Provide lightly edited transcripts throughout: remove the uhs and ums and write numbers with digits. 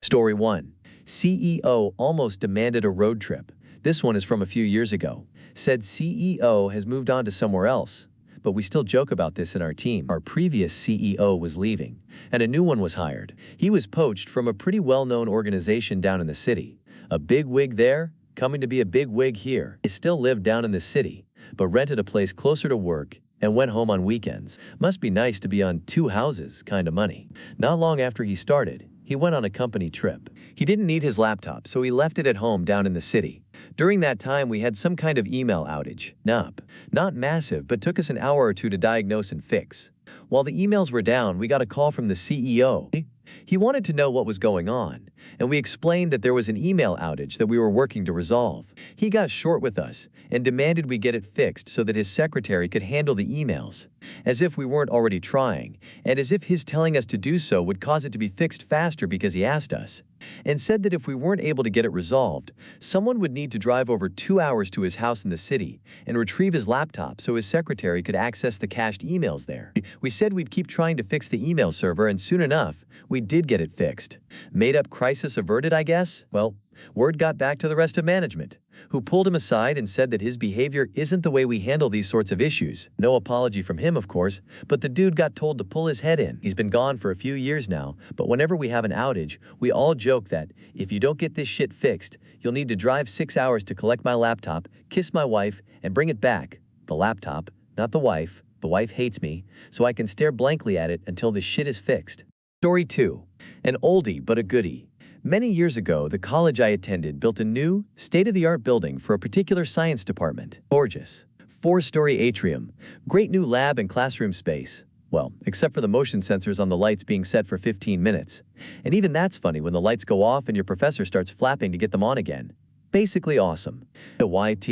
Story 1. CEO almost demanded a road trip. This one is from a few years ago. Said CEO has moved on to somewhere else. But we still joke about this in our team. Our previous CEO was leaving, and a new one was hired. He was poached from a pretty well-known organization down in the city. A big wig there, coming to be a big wig here. He still lived down in the city, but rented a place closer to work and went home on weekends. Must be nice to be on two houses kind of money. Not long after he started, he went on a company trip. He didn't need his laptop, so he left it at home down in the city. During that time, we had some kind of email outage. Not massive, but took us an hour or two to diagnose and fix. While the emails were down, we got a call from the CEO. He wanted to know what was going on, and we explained that there was an email outage that we were working to resolve. He got short with us and demanded we get it fixed so that his secretary could handle the emails, as if we weren't already trying, and as if his telling us to do so would cause it to be fixed faster because he asked us, and said that if we weren't able to get it resolved, someone would need to drive over 2 hours to his house in the city and retrieve his laptop so his secretary could access the cached emails there. We said we'd keep trying to fix the email server, and soon enough, we did get it fixed. Made up crisis averted, I guess? Well, word got back to the rest of management, who pulled him aside and said that his behavior isn't the way we handle these sorts of issues. No apology from him, of course, but the dude got told to pull his head in. He's been gone for a few years now, but whenever we have an outage, we all joke that if you don't get this shit fixed, you'll need to drive 6 hours to collect my laptop, kiss my wife, and bring it back. The laptop, not the wife. The wife hates me, so I can stare blankly at it until this shit is fixed. Story 2. An oldie but a goodie. Many years ago, the college I attended built a new, state-of-the-art building for a particular science department. Gorgeous. 4-story atrium. Great new lab and classroom space. Well, except for the motion sensors on the lights being set for 15 minutes. And even that's funny when the lights go off and your professor starts flapping to get them on again. Basically awesome. YT.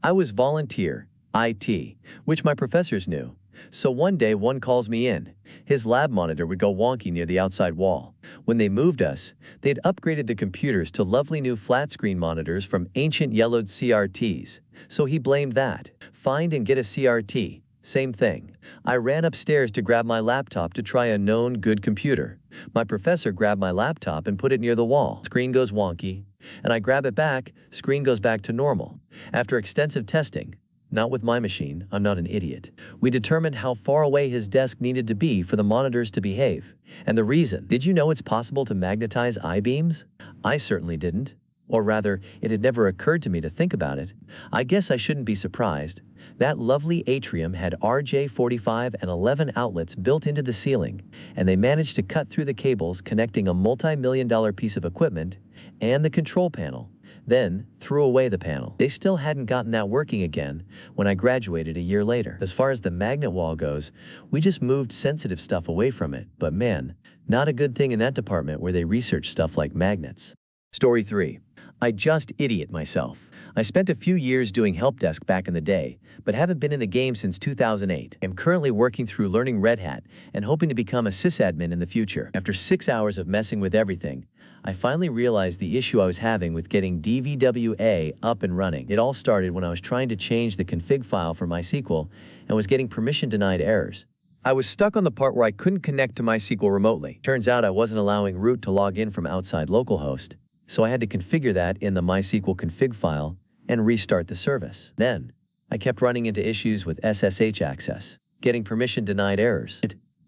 I was volunteer, IT, which my professors knew. So one day one calls me in. His lab monitor would go wonky near the outside wall. When they moved us, they'd upgraded the computers to lovely new flat-screen monitors from ancient yellowed CRTs. So he blamed that. Find and get a CRT. Same thing. I ran upstairs to grab my laptop to try a known good computer. My professor grabbed my laptop and put it near the wall. Screen goes wonky, and I grab it back, screen goes back to normal. After extensive testing, not with my machine, I'm not an idiot, we determined how far away his desk needed to be for the monitors to behave. And the reason. Did you know it's possible to magnetize I-beams? I certainly didn't. Or rather, it had never occurred to me to think about it. I guess I shouldn't be surprised. That lovely atrium had RJ45 and 11 outlets built into the ceiling, and they managed to cut through the cables connecting a multi-million-dollar piece of equipment and the control panel, then threw away the panel. They still hadn't gotten that working again when I graduated a year later. As far as the magnet wall goes, we just moved sensitive stuff away from it, but man, not a good thing in that department where they research stuff like magnets. Story 3. I just idiot myself. I spent a few years doing help desk back in the day, but haven't been in the game since 2008. I'm currently working through learning Red Hat and hoping to become a sysadmin in the future. After 6 hours of messing with everything, I finally realized the issue I was having with getting DVWA up and running. It all started when I was trying to change the config file for MySQL and was getting permission denied errors. I was stuck on the part where I couldn't connect to MySQL remotely. Turns out I wasn't allowing root to log in from outside localhost, so I had to configure that in the MySQL config file and restart the service. Then, I kept running into issues with SSH access, getting permission denied errors.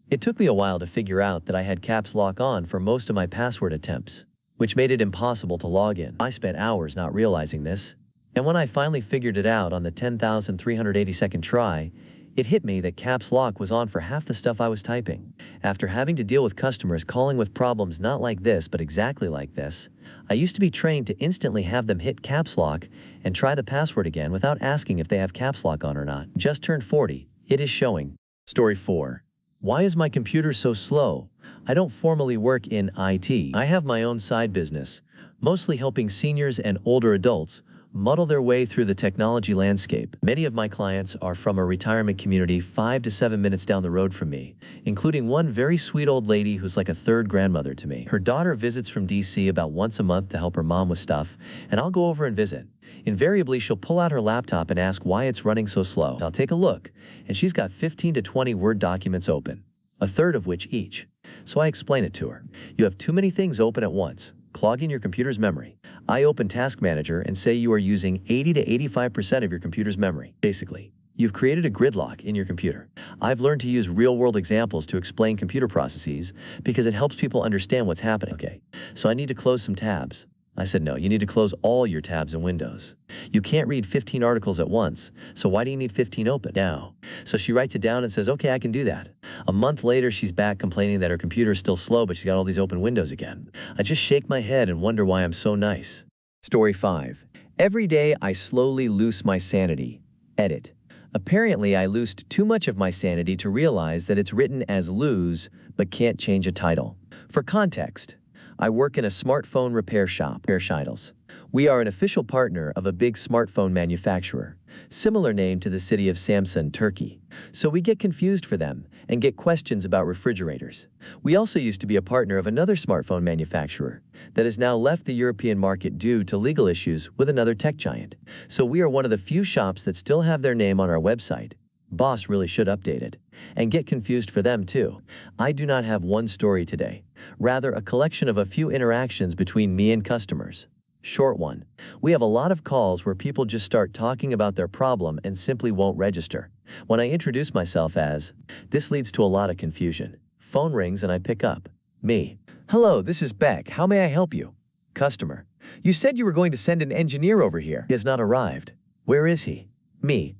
It took me a while to figure out that I had caps lock on for most of my password attempts, which made it impossible to log in. I spent hours not realizing this, and when I finally figured it out on the 10,382nd try, it hit me that caps lock was on for half the stuff I was typing. After having to deal with customers calling with problems not like this but exactly like this, I used to be trained to instantly have them hit caps lock and try the password again without asking if they have caps lock on or not. Just turned 40. It is showing. Story 4. Why is my computer so slow? I don't formally work in IT. I have my own side business, mostly helping seniors and older adults muddle their way through the technology landscape. Many of my clients are from a retirement community 5 to 7 minutes down the road from me, including one very sweet old lady who's like a third grandmother to me. Her daughter visits from DC about once a month to help her mom with stuff, and I'll go over and visit. Invariably, she'll pull out her laptop and ask why it's running so slow. I'll take a look, and she's got 15 to 20 Word documents open, a third of which each. So I explain it to her. You have too many things open at once, clogging your computer's memory. I open Task Manager and say you are using 80 to 85% of your computer's memory. Basically, you've created a gridlock in your computer. I've learned to use real-world examples to explain computer processes because it helps people understand what's happening. Okay, so I need to close some tabs. I said, no, you need to close all your tabs in Windows. You can't read 15 articles at once, so why do you need 15 open? Now. So she writes it down and says, okay, I can do that. A month later, she's back complaining that her computer is still slow, but she's got all these open windows again. I just shake my head and wonder why I'm so nice. Story 5. Every day I slowly lose my sanity. Edit. Apparently, I loosed too much of my sanity to realize that it's written as lose, but can't change a title. For context, I work in a smartphone repair shop, We are an official partner of a big smartphone manufacturer, similar name to the city of Samsun, Turkey. So we get confused for them and get questions about refrigerators. We also used to be a partner of another smartphone manufacturer that has now left the European market due to legal issues with another tech giant. So we are one of the few shops that still have their name on our website. Boss really should update it. And get confused for them too. I do not have one story today, rather a collection of a few interactions between me and customers. Short one. We have a lot of calls where people just start talking about their problem and simply won't register. When I introduce myself as, this leads to a lot of confusion. Phone rings and I pick up. Me. Hello, this is Beck. How may I help you? Customer. You said you were going to send an engineer over here. He has not arrived. Where is he? Me.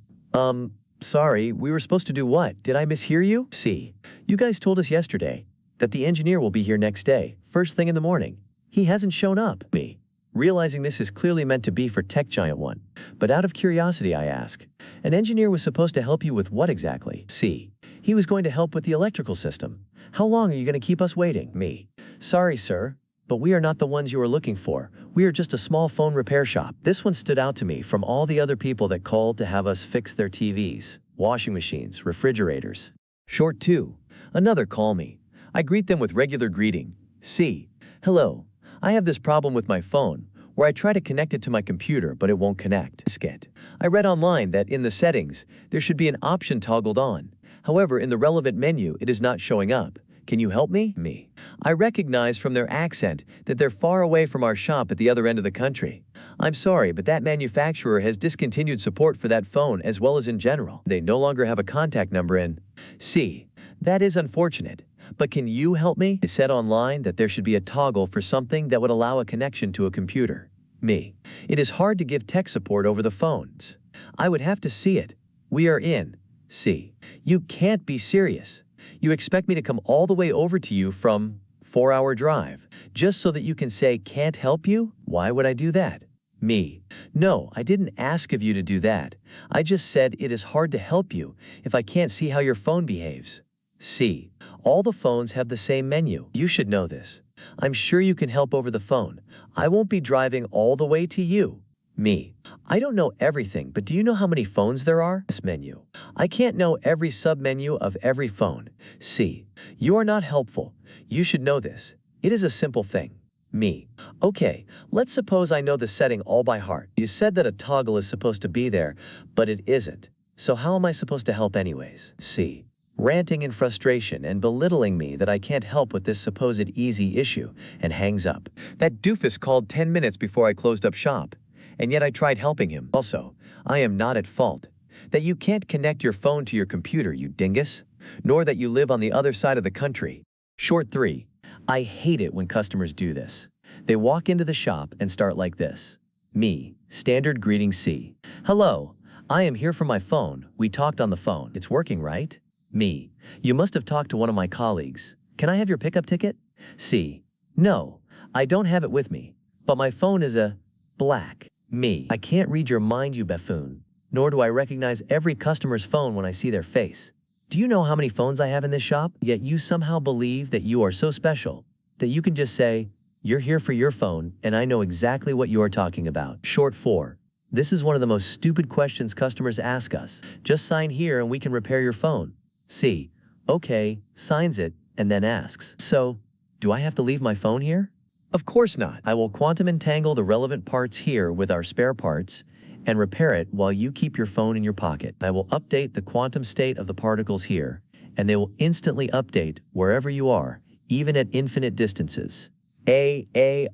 Sorry, we were supposed to do what? Did I mishear you? C. You guys told us yesterday that the engineer will be here next day, first thing in the morning. He hasn't shown up. Me. Realizing this is clearly meant to be for Tech Giant 1. But out of curiosity, I ask, an engineer was supposed to help you with what exactly? C. He was going to help with the electrical system. How long are you going to keep us waiting? Me. Sorry, sir, but we are not the ones you are looking for. We are just a small phone repair shop. This one stood out to me from all the other people that called to have us fix their TVs, washing machines, refrigerators. Short 2. Another call me. I greet them with regular greeting. C. Hello. I have this problem with my phone, where I try to connect it to my computer, but it won't connect. Skit. I read online that in the settings, there should be an option toggled on. However, in the relevant menu, it is not showing up. Can you help me? Me. I recognize from their accent that they're far away from our shop at the other end of the country. I'm sorry, but that manufacturer has discontinued support for that phone as well as in general. They no longer have a contact number in. C. That is unfortunate. But can you help me? It said online that there should be a toggle for something that would allow a connection to a computer. Me. It is hard to give tech support over the phones. I would have to see it. We are in. C. You can't be serious. You expect me to come all the way over to you from 4-hour drive, just so that you can say can't help you? Why would I do that? Me. No, I didn't ask of you to do that. I just said it is hard to help you if I can't see how your phone behaves. C. All the phones have the same menu. You should know this. I'm sure you can help over the phone. I won't be driving all the way to you. Me. I don't know everything, but do you know how many phones there are? This menu. I can't know every submenu of every phone. C. You are not helpful. You should know this. It is a simple thing. Me. Okay, let's suppose I know the setting all by heart. You said that a toggle is supposed to be there, but it isn't. So how am I supposed to help anyways? C. Ranting in frustration and belittling me that I can't help with this supposed easy issue, and hangs up. That doofus called 10 minutes before I closed up shop, and yet I tried helping him. Also, I am not at fault. That you can't connect your phone to your computer, you dingus, nor that you live on the other side of the country. Short 3. I hate it when customers do this. They walk into the shop and start like this. Me. Standard greeting C. Hello. I am here for my phone. We talked on the phone. It's working, right? Me. You must have talked to one of my colleagues. Can I have your pickup ticket? C. No, I don't have it with me, but my phone is a black. Me. I can't read your mind, you buffoon. Nor do I recognize every customer's phone when I see their face. Do you know how many phones I have in this shop? Yet you somehow believe that you are so special that you can just say, you're here for your phone and I know exactly what you are talking about. Short 4. This is one of the most stupid questions customers ask us. Just sign here and we can repair your phone. C. Okay, signs it, and then asks, so, do I have to leave my phone here? Of course not. I will quantum entangle the relevant parts here with our spare parts and repair it while you keep your phone in your pocket. I will update the quantum state of the particles here, and they will instantly update wherever you are, even at infinite distances. AARRGGGHH.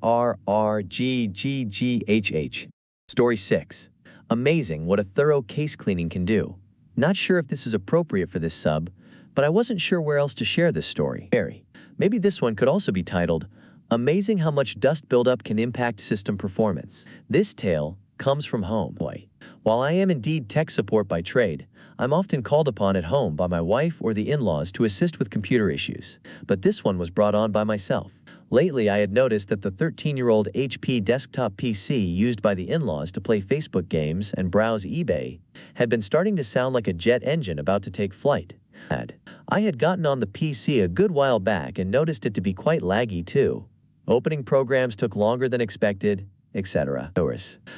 Story 6. Amazing what a thorough case cleaning can do. Not sure if this is appropriate for this sub, but I wasn't sure where else to share this story. Maybe this one could also be titled, Amazing How Much Dust Buildup Can Impact System Performance. This tale comes from home. While I am indeed tech support by trade, I'm often called upon at home by my wife or the in-laws to assist with computer issues, but this one was brought on by myself. Lately, I had noticed that the 13-year-old HP desktop PC used by the in-laws to play Facebook games and browse eBay had been starting to sound like a jet engine about to take flight. I had gotten on the PC a good while back and noticed it to be quite laggy too. Opening programs took longer than expected, etc.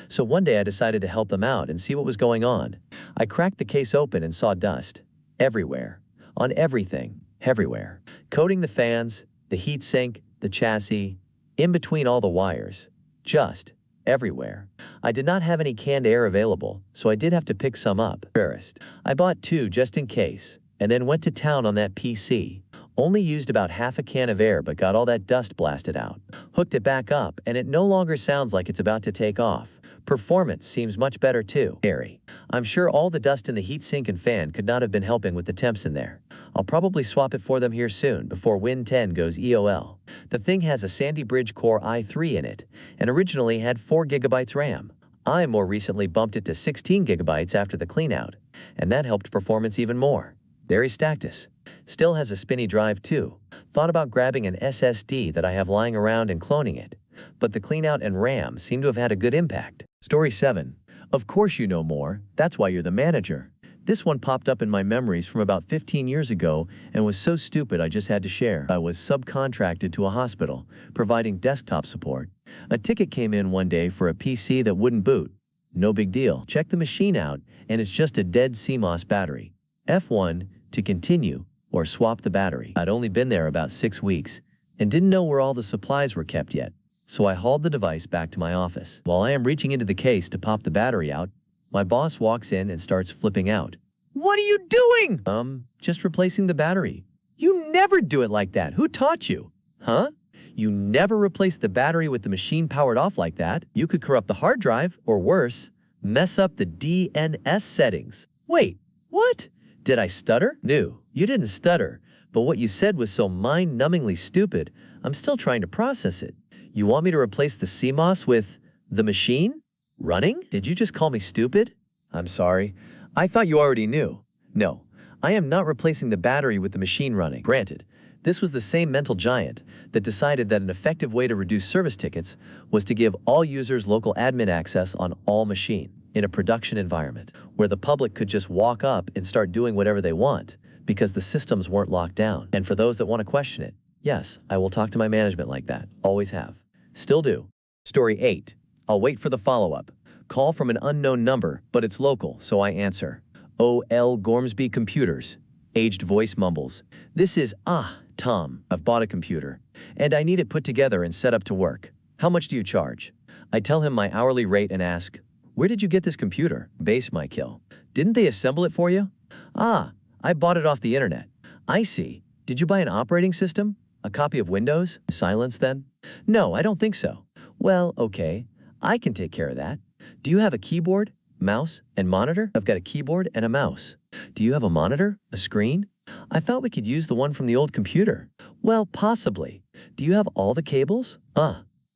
So one day I decided to help them out and see what was going on. I cracked the case open and saw dust. Everywhere. On everything. Everywhere. Coating the fans, the heatsink, the chassis, in between all the wires. Just everywhere. I did not have any canned air available, so I did have to pick some up. First, I bought 2 just in case, and then went to town on that PC. Only used about half a can of air but got all that dust blasted out. Hooked it back up and it no longer sounds like it's about to take off. Performance seems much better too. I'm sure all the dust in the heatsink and fan could not have been helping with the temps in there. I'll probably swap it for them here soon before Win 10 goes EOL. The thing has a Sandy Bridge Core i3 in it and originally had 4 GB RAM. I more recently bumped it to 16 GB after the cleanout, and that helped performance even more. Very Stactus. Still has a spinny drive too. Thought about grabbing an SSD that I have lying around and cloning it, but the cleanout and RAM seem to have had a good impact. Story 7. Of course you know more, that's why you're the manager. This one popped up in my memories from about 15 years ago and was so stupid I just had to share. I was subcontracted to a hospital, providing desktop support. A ticket came in one day for a PC that wouldn't boot. No big deal. Check the machine out and it's just a dead CMOS battery. F1 to continue or swap the battery. I'd only been there about 6 weeks and didn't know where all the supplies were kept yet, so I hauled the device back to my office. While I am reaching into the case to pop the battery out, my boss walks in and starts flipping out. What are you doing? Just replacing the battery. You never do it like that. Who taught you? Huh? You never replace the battery with the machine powered off like that. You could corrupt the hard drive, or worse, mess up the DNS settings. Wait, what? Did I stutter? No, you didn't stutter, but what you said was so mind-numbingly stupid, I'm still trying to process it. You want me to replace the CMOS with the machine? Running? Did you just call me stupid? I'm sorry. I thought you already knew. No, I am not replacing the battery with the machine running. Granted, this was the same mental giant that decided that an effective way to reduce service tickets was to give all users local admin access on all machine in a production environment where the public could just walk up and start doing whatever they want because the systems weren't locked down. And for those that want to question it, yes, I will talk to my management like that. Always have. Still do. Story 8. I'll wait for the follow-up. Call from an unknown number, but it's local, so I answer. O.L. Gormsby Computers. Aged voice mumbles. This is, Tom. I've bought a computer, and I need it put together and set up to work. How much do you charge? I tell him my hourly rate and ask, where did you get this computer? Base my kill. Didn't they assemble it for you? I bought it off the internet. I see. Did you buy an operating system? A copy of Windows? Silence then? No, I don't think so. Well, okay. I can take care of that. Do you have a keyboard, mouse, and monitor? I've got a keyboard and a mouse. Do you have a monitor? A screen? I thought we could use the one from the old computer. Well, possibly. Do you have all the cables?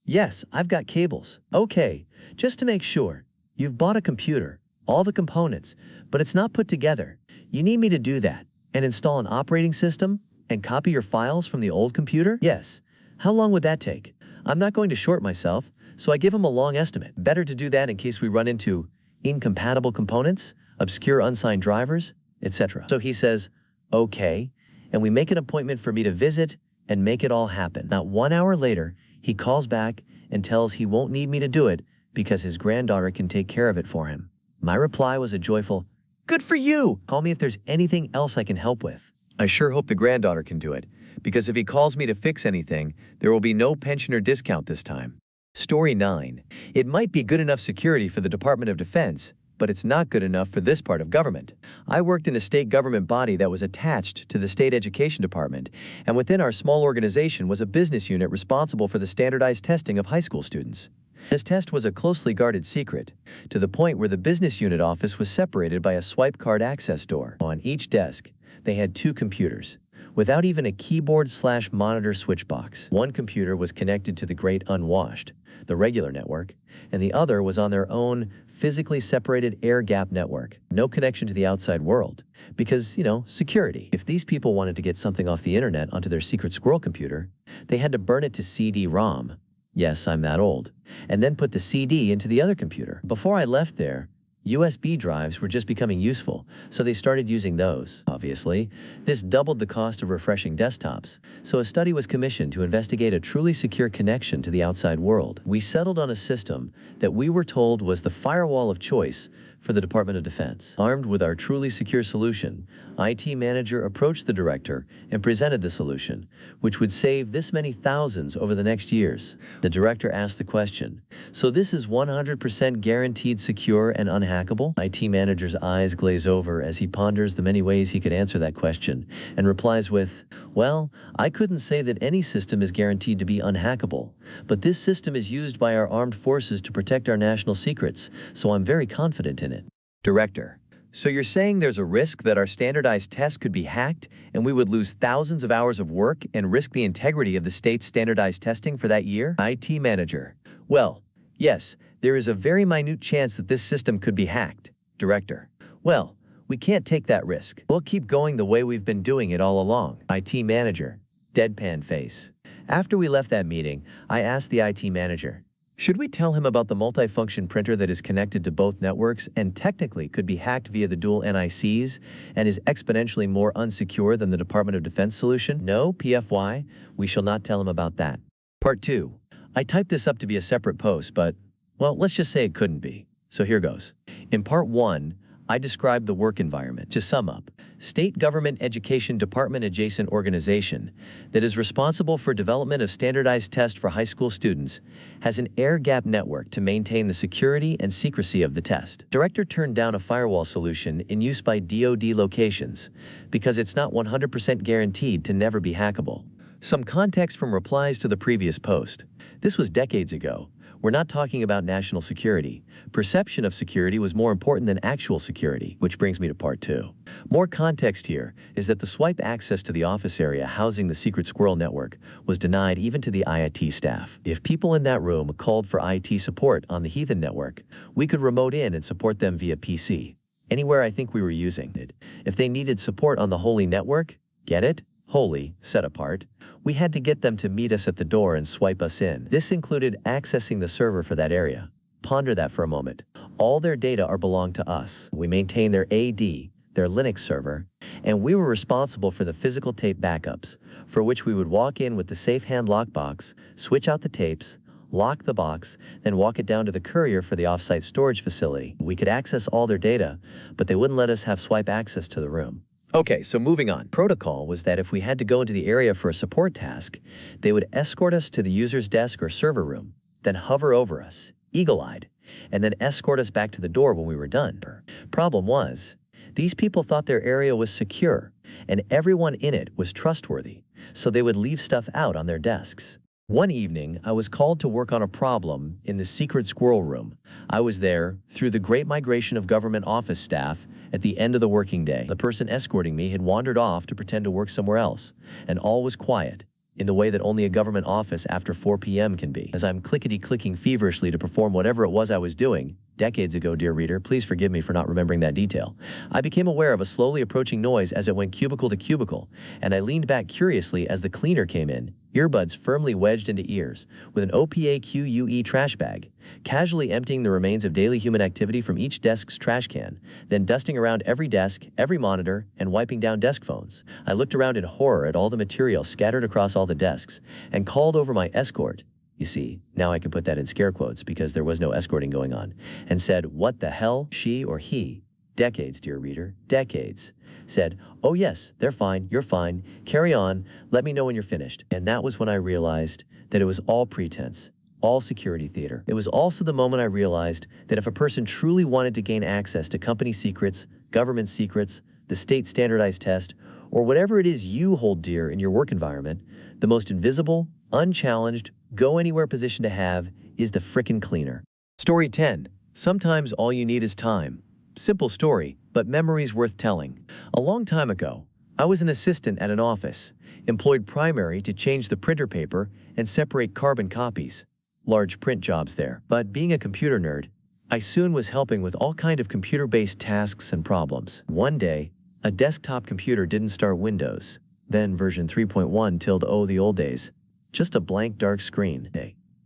Yes, I've got cables. Okay, just to make sure. You've bought a computer, all the components, but it's not put together. You need me to do that and install an operating system and copy your files from the old computer? Yes. How long would that take? I'm not going to short myself, so I give him a long estimate. Better to do that in case we run into incompatible components, obscure unsigned drivers, etc. So he says, okay, and we make an appointment for me to visit and make it all happen. Not 1 hour later, he calls back and tells he won't need me to do it because his granddaughter can take care of it for him. My reply was a joyful, good for you! Call me if there's anything else I can help with. I sure hope the granddaughter can do it, because if he calls me to fix anything, there will be no pensioner discount this time. Story 9. It might be good enough security for the Department of Defense, but it's not good enough for this part of government. I worked in a state government body that was attached to the state education department, and within our small organization was a business unit responsible for the standardized testing of high school students. This test was a closely guarded secret, to the point where the business unit office was separated by a swipe card access door. On each desk, they had 2 computers, without even a keyboard/monitor switch box. One computer was connected to the Great Unwashed, the regular network, and the other was on their own, physically separated air-gap network. No connection to the outside world. Because, security. If these people wanted to get something off the internet onto their secret squirrel computer, they had to burn it to CD-ROM. Yes, I'm that old. And then put the CD into the other computer. Before I left there, USB drives were just becoming useful, so they started using those. Obviously, this doubled the cost of refreshing desktops, so a study was commissioned to investigate a truly secure connection to the outside world. We settled on a system that we were told was the firewall of choice for the Department of Defense. Armed with our truly secure solution, IT manager approached the director and presented the solution, which would save this many thousands over the next years. The director asked the question, "So this is 100% guaranteed secure and unhackable?" IT manager's eyes glaze over as he ponders the many ways he could answer that question, and replies with, "Well, I couldn't say that any system is guaranteed to be unhackable, but this system is used by our armed forces to protect our national secrets, so I'm very confident in it." Director: "So you're saying there's a risk that our standardized test could be hacked and we would lose thousands of hours of work and risk the integrity of the state's standardized testing for that year?" IT manager: "Well, yes, there is a very minute chance that this system could be hacked." Director: "Well, we can't take that risk. We'll keep going the way we've been doing it all along." IT manager: deadpan face. After we left that meeting, I asked the IT manager, should we tell him about the multifunction printer that is connected to both networks and technically could be hacked via the dual NICs and is exponentially more unsecure than the Department of Defense solution? No, PFY, we shall not tell him about that. Part 2. I typed this up to be a separate post, but, well, let's just say it couldn't be. So here goes. In Part 1, I described the work environment. To sum up, State Government Education Department adjacent organization that is responsible for development of standardized tests for high school students has an air-gap network to maintain the security and secrecy of the test. Director turned down a firewall solution in use by DoD locations because it's not 100% guaranteed to never be hackable. Some context from replies to the previous post. This was decades ago. We're not talking about national security. Perception of security was more important than actual security, which brings me to Part 2. More context here is that the swipe access to the office area housing the secret squirrel network was denied even to the IIT staff. If people in that room called for IT support on the Heathen network, we could remote in and support them via PC. Anywhere I think we were using it. If they needed support on the Holy network, get it? Holy, set apart, we had to get them to meet us at the door and swipe us in. This included accessing the server for that area. Ponder that for a moment. All their data are belong to us. We maintain their AD, their Linux server, and we were responsible for the physical tape backups, for which we would walk in with the safe hand lockbox, switch out the tapes, lock the box, then walk it down to the courier for the offsite storage facility. We could access all their data, but they wouldn't let us have swipe access to the room. Okay, so moving on. Protocol was that if we had to go into the area for a support task, they would escort us to the user's desk or server room, then hover over us, eagle-eyed, and then escort us back to the door when we were done. Problem was, these people thought their area was secure, and everyone in it was trustworthy, so they would leave stuff out on their desks. One evening, I was called to work on a problem in the secret squirrel room. I was there through the great migration of government office staff at the end of the working day. The person escorting me had wandered off to pretend to work somewhere else, and all was quiet, in the way that only a government office after 4 p.m. can be. As I'm clickety-clicking feverishly to perform whatever it was I was doing, decades ago, dear reader, please forgive me for not remembering that detail, I became aware of a slowly approaching noise as it went cubicle to cubicle, and I leaned back curiously as the cleaner came in, earbuds firmly wedged into ears, with an OPAQUE trash bag, casually emptying the remains of daily human activity from each desk's trash can, then dusting around every desk, every monitor, and wiping down desk phones. I looked around in horror at all the material scattered across all the desks, and called over my escort. You see, now I can put that in scare quotes because there was no escorting going on, and said, "What the hell?" She or he, decades, dear reader, decades, said, "Oh yes, they're fine, you're fine, carry on, let me know when you're finished." And that was when I realized that it was all pretense, all security theater. It was also the moment I realized that if a person truly wanted to gain access to company secrets, government secrets, the state standardized test, or whatever it is you hold dear in your work environment, the most invisible, unchallenged, go-anywhere position to have is the frickin' cleaner. Story 10. Sometimes all you need is time. Simple story, but memories worth telling. A long time ago, I was an assistant at an office, employed primary to change the printer paper and separate carbon copies. Large print jobs there. But being a computer nerd, I soon was helping with all kind of computer-based tasks and problems. One day, a desktop computer didn't start Windows, then version 3.1 tilde oh the old days. Just a blank dark screen.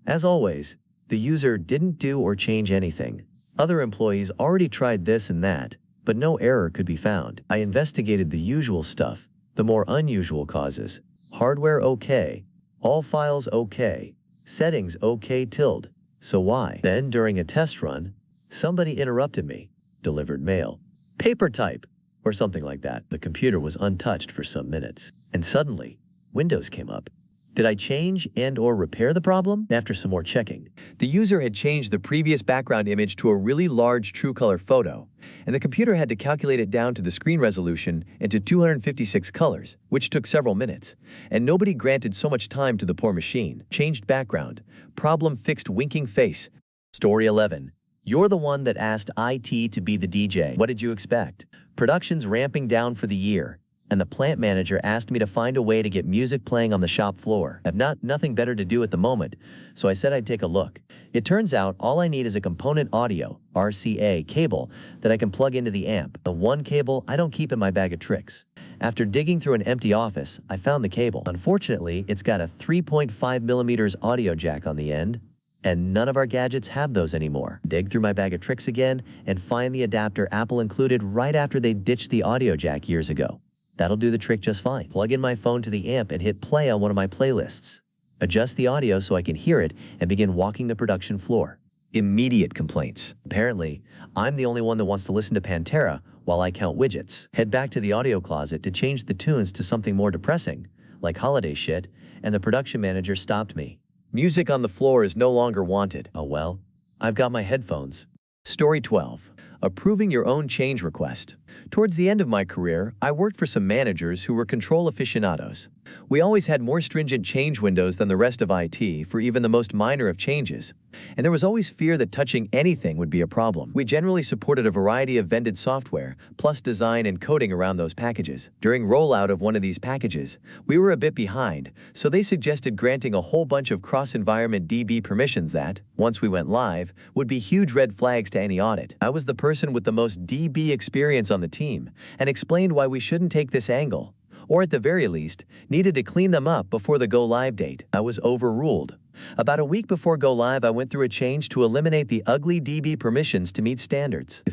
As always, the user didn't do or change anything. Other employees already tried this and that, but no error could be found. I investigated the usual stuff, the more unusual causes. Hardware okay, all files okay, settings okay tilde, so why? Then during a test run, somebody interrupted me, delivered mail, paper type, or something like that. The computer was untouched for some minutes, and suddenly, Windows came up. Did I change and/or repair the problem? After some more checking, the user had changed the previous background image to a really large true color photo, and the computer had to calculate it down to the screen resolution and to 256 colors, which took several minutes, and nobody granted so much time to the poor machine. Changed background. Problem fixed winking face. Story 11. You're the one that asked IT to be the DJ. What did you expect? Production's ramping down for the year, and the plant manager asked me to find a way to get music playing on the shop floor. I've nothing better to do at the moment, so I said I'd take a look. It turns out all I need is a component audio, RCA, cable that I can plug into the amp. The one cable I don't keep in my bag of tricks. After digging through an empty office, I found the cable. Unfortunately, it's got a 3.5mm audio jack on the end, and none of our gadgets have those anymore. Dig through my bag of tricks again and find the adapter Apple included right after they ditched the audio jack years ago. That'll do the trick just fine. Plug in my phone to the amp and hit play on one of my playlists. Adjust the audio so I can hear it and begin walking the production floor. Immediate complaints. Apparently, I'm the only one that wants to listen to Pantera while I count widgets. Head back to the audio closet to change the tunes to something more depressing, like holiday shit, and the production manager stopped me. Music on the floor is no longer wanted. Oh well, I've got my headphones. Story 12. Approving your own change request. Towards the end of my career, I worked for some managers who were control aficionados. We always had more stringent change windows than the rest of IT for even the most minor of changes, and there was always fear that touching anything would be a problem. We generally supported a variety of vended software, plus design and coding around those packages. During rollout of one of these packages, we were a bit behind, so they suggested granting a whole bunch of cross-environment DB permissions that, once we went live, would be huge red flags to any audit. I was the person with the most DB experience on the team, and explained why we shouldn't take this angle, or at the very least, needed to clean them up before the go-live date. I was overruled. About a week before go-live, I went through a change to eliminate the ugly DB permissions to meet standards.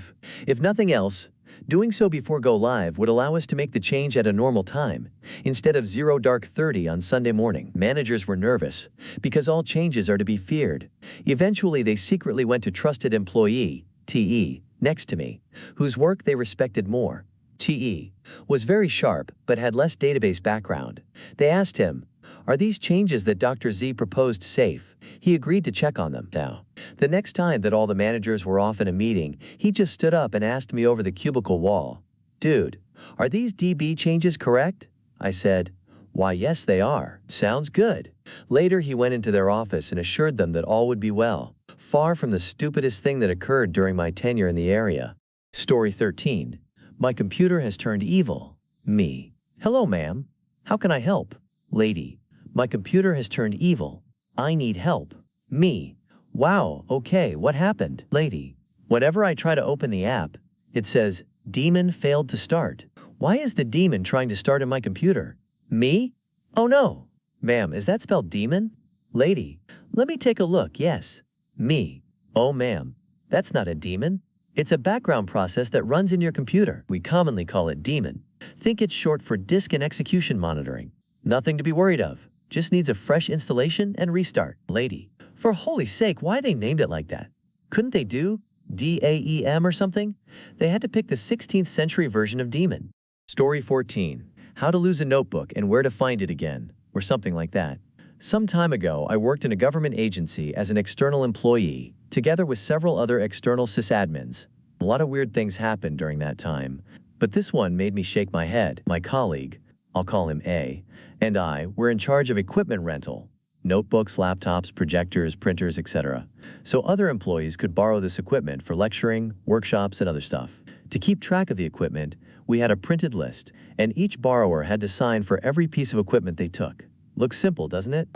If nothing else, doing so before go-live would allow us to make the change at a normal time, instead of 0:30 on Sunday morning. Managers were nervous, because all changes are to be feared. Eventually, they secretly went to trusted employee, TE, next to me, whose work they respected more. TE was very sharp, but had less database background. They asked him, "Are these changes that Dr. Z proposed safe?" He agreed to check on them. Now, the next time that all the managers were off in a meeting, he just stood up and asked me over the cubicle wall, "Dude, are these DB changes correct?" I said, "Why, yes, they are." "Sounds good." Later, he went into their office and assured them that all would be well. Far from the stupidest thing that occurred during my tenure in the area. Story 13. My computer has turned evil. Me. Hello, ma'am. How can I help? Lady. My computer has turned evil. I need help. Me. Wow, okay, what happened? Lady. Whenever I try to open the app, it says, "Demon failed to start." Why is the demon trying to start in my computer? Me? Oh no. Ma'am, is that spelled demon? Lady. Let me take a look, yes. Me. Oh ma'am, that's not a demon. It's a background process that runs in your computer. We commonly call it daemon. Think it's short for disk and execution monitoring. Nothing to be worried of. Just needs a fresh installation and restart. Lady. For holy sake, why they named it like that? Couldn't they do DAEM or something? They had to pick the 16th century version of daemon. Story 14. How to lose a notebook and where to find it again, or something like that. Some time ago, I worked in a government agency as an external employee, together with several other external sysadmins. A lot of weird things happened during that time, but this one made me shake my head. My colleague, I'll call him A, and I were in charge of equipment rental. Notebooks, laptops, projectors, printers, etc. So other employees could borrow this equipment for lecturing, workshops, and other stuff. To keep track of the equipment, we had a printed list, and each borrower had to sign for every piece of equipment they took. Looks simple, doesn't it?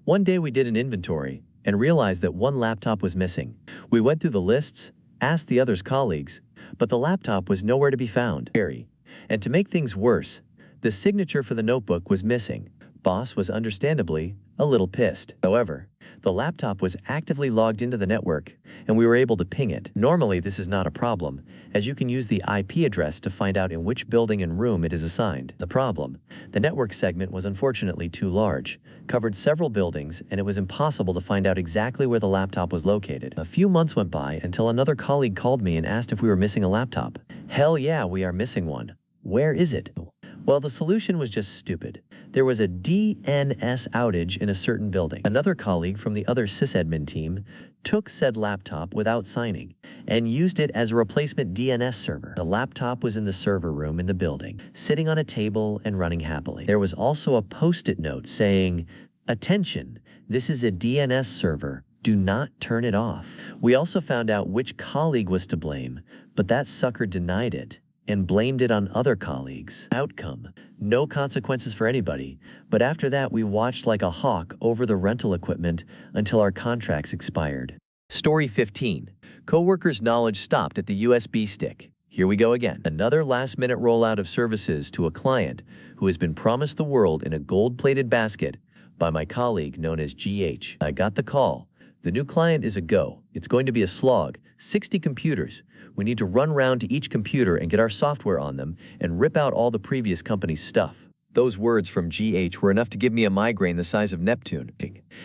One day we did an inventory and realized that one laptop was missing. We went through the lists, asked the others' colleagues, but the laptop was nowhere to be found. And to make things worse, the signature for the notebook was missing. Boss was understandably a little pissed. However, the laptop was actively logged into the network, and we were able to ping it. Normally, this is not a problem, as you can use the IP address to find out in which building and room it is assigned. The problem: the network segment was unfortunately too large, covered several buildings, and it was impossible to find out exactly where the laptop was located. A few months went by until another colleague called me and asked if we were missing a laptop. Hell yeah, we are missing one. Where is it? Well, the solution was just stupid. There was a DNS outage in a certain building. Another colleague from the other sysadmin team took said laptop without signing and used it as a replacement DNS server. The laptop was in the server room in the building, sitting on a table and running happily. There was also a post-it note saying, "Attention, this is a DNS server. Do not turn it off." We also found out which colleague was to blame, but that sucker denied it and blamed it on other colleagues. Outcome: no consequences for anybody, but after that we watched like a hawk over the rental equipment until our contracts expired. Story 15. Coworkers' knowledge stopped at the USB stick. Here we go again. Another last-minute rollout of services to a client who has been promised the world in a gold-plated basket by my colleague known as GH. I got the call. The new client is a go. It's going to be a slog. 60 computers. We need to run round to each computer and get our software on them and rip out all the previous company's stuff. Those words from GH were enough to give me a migraine the size of Neptune.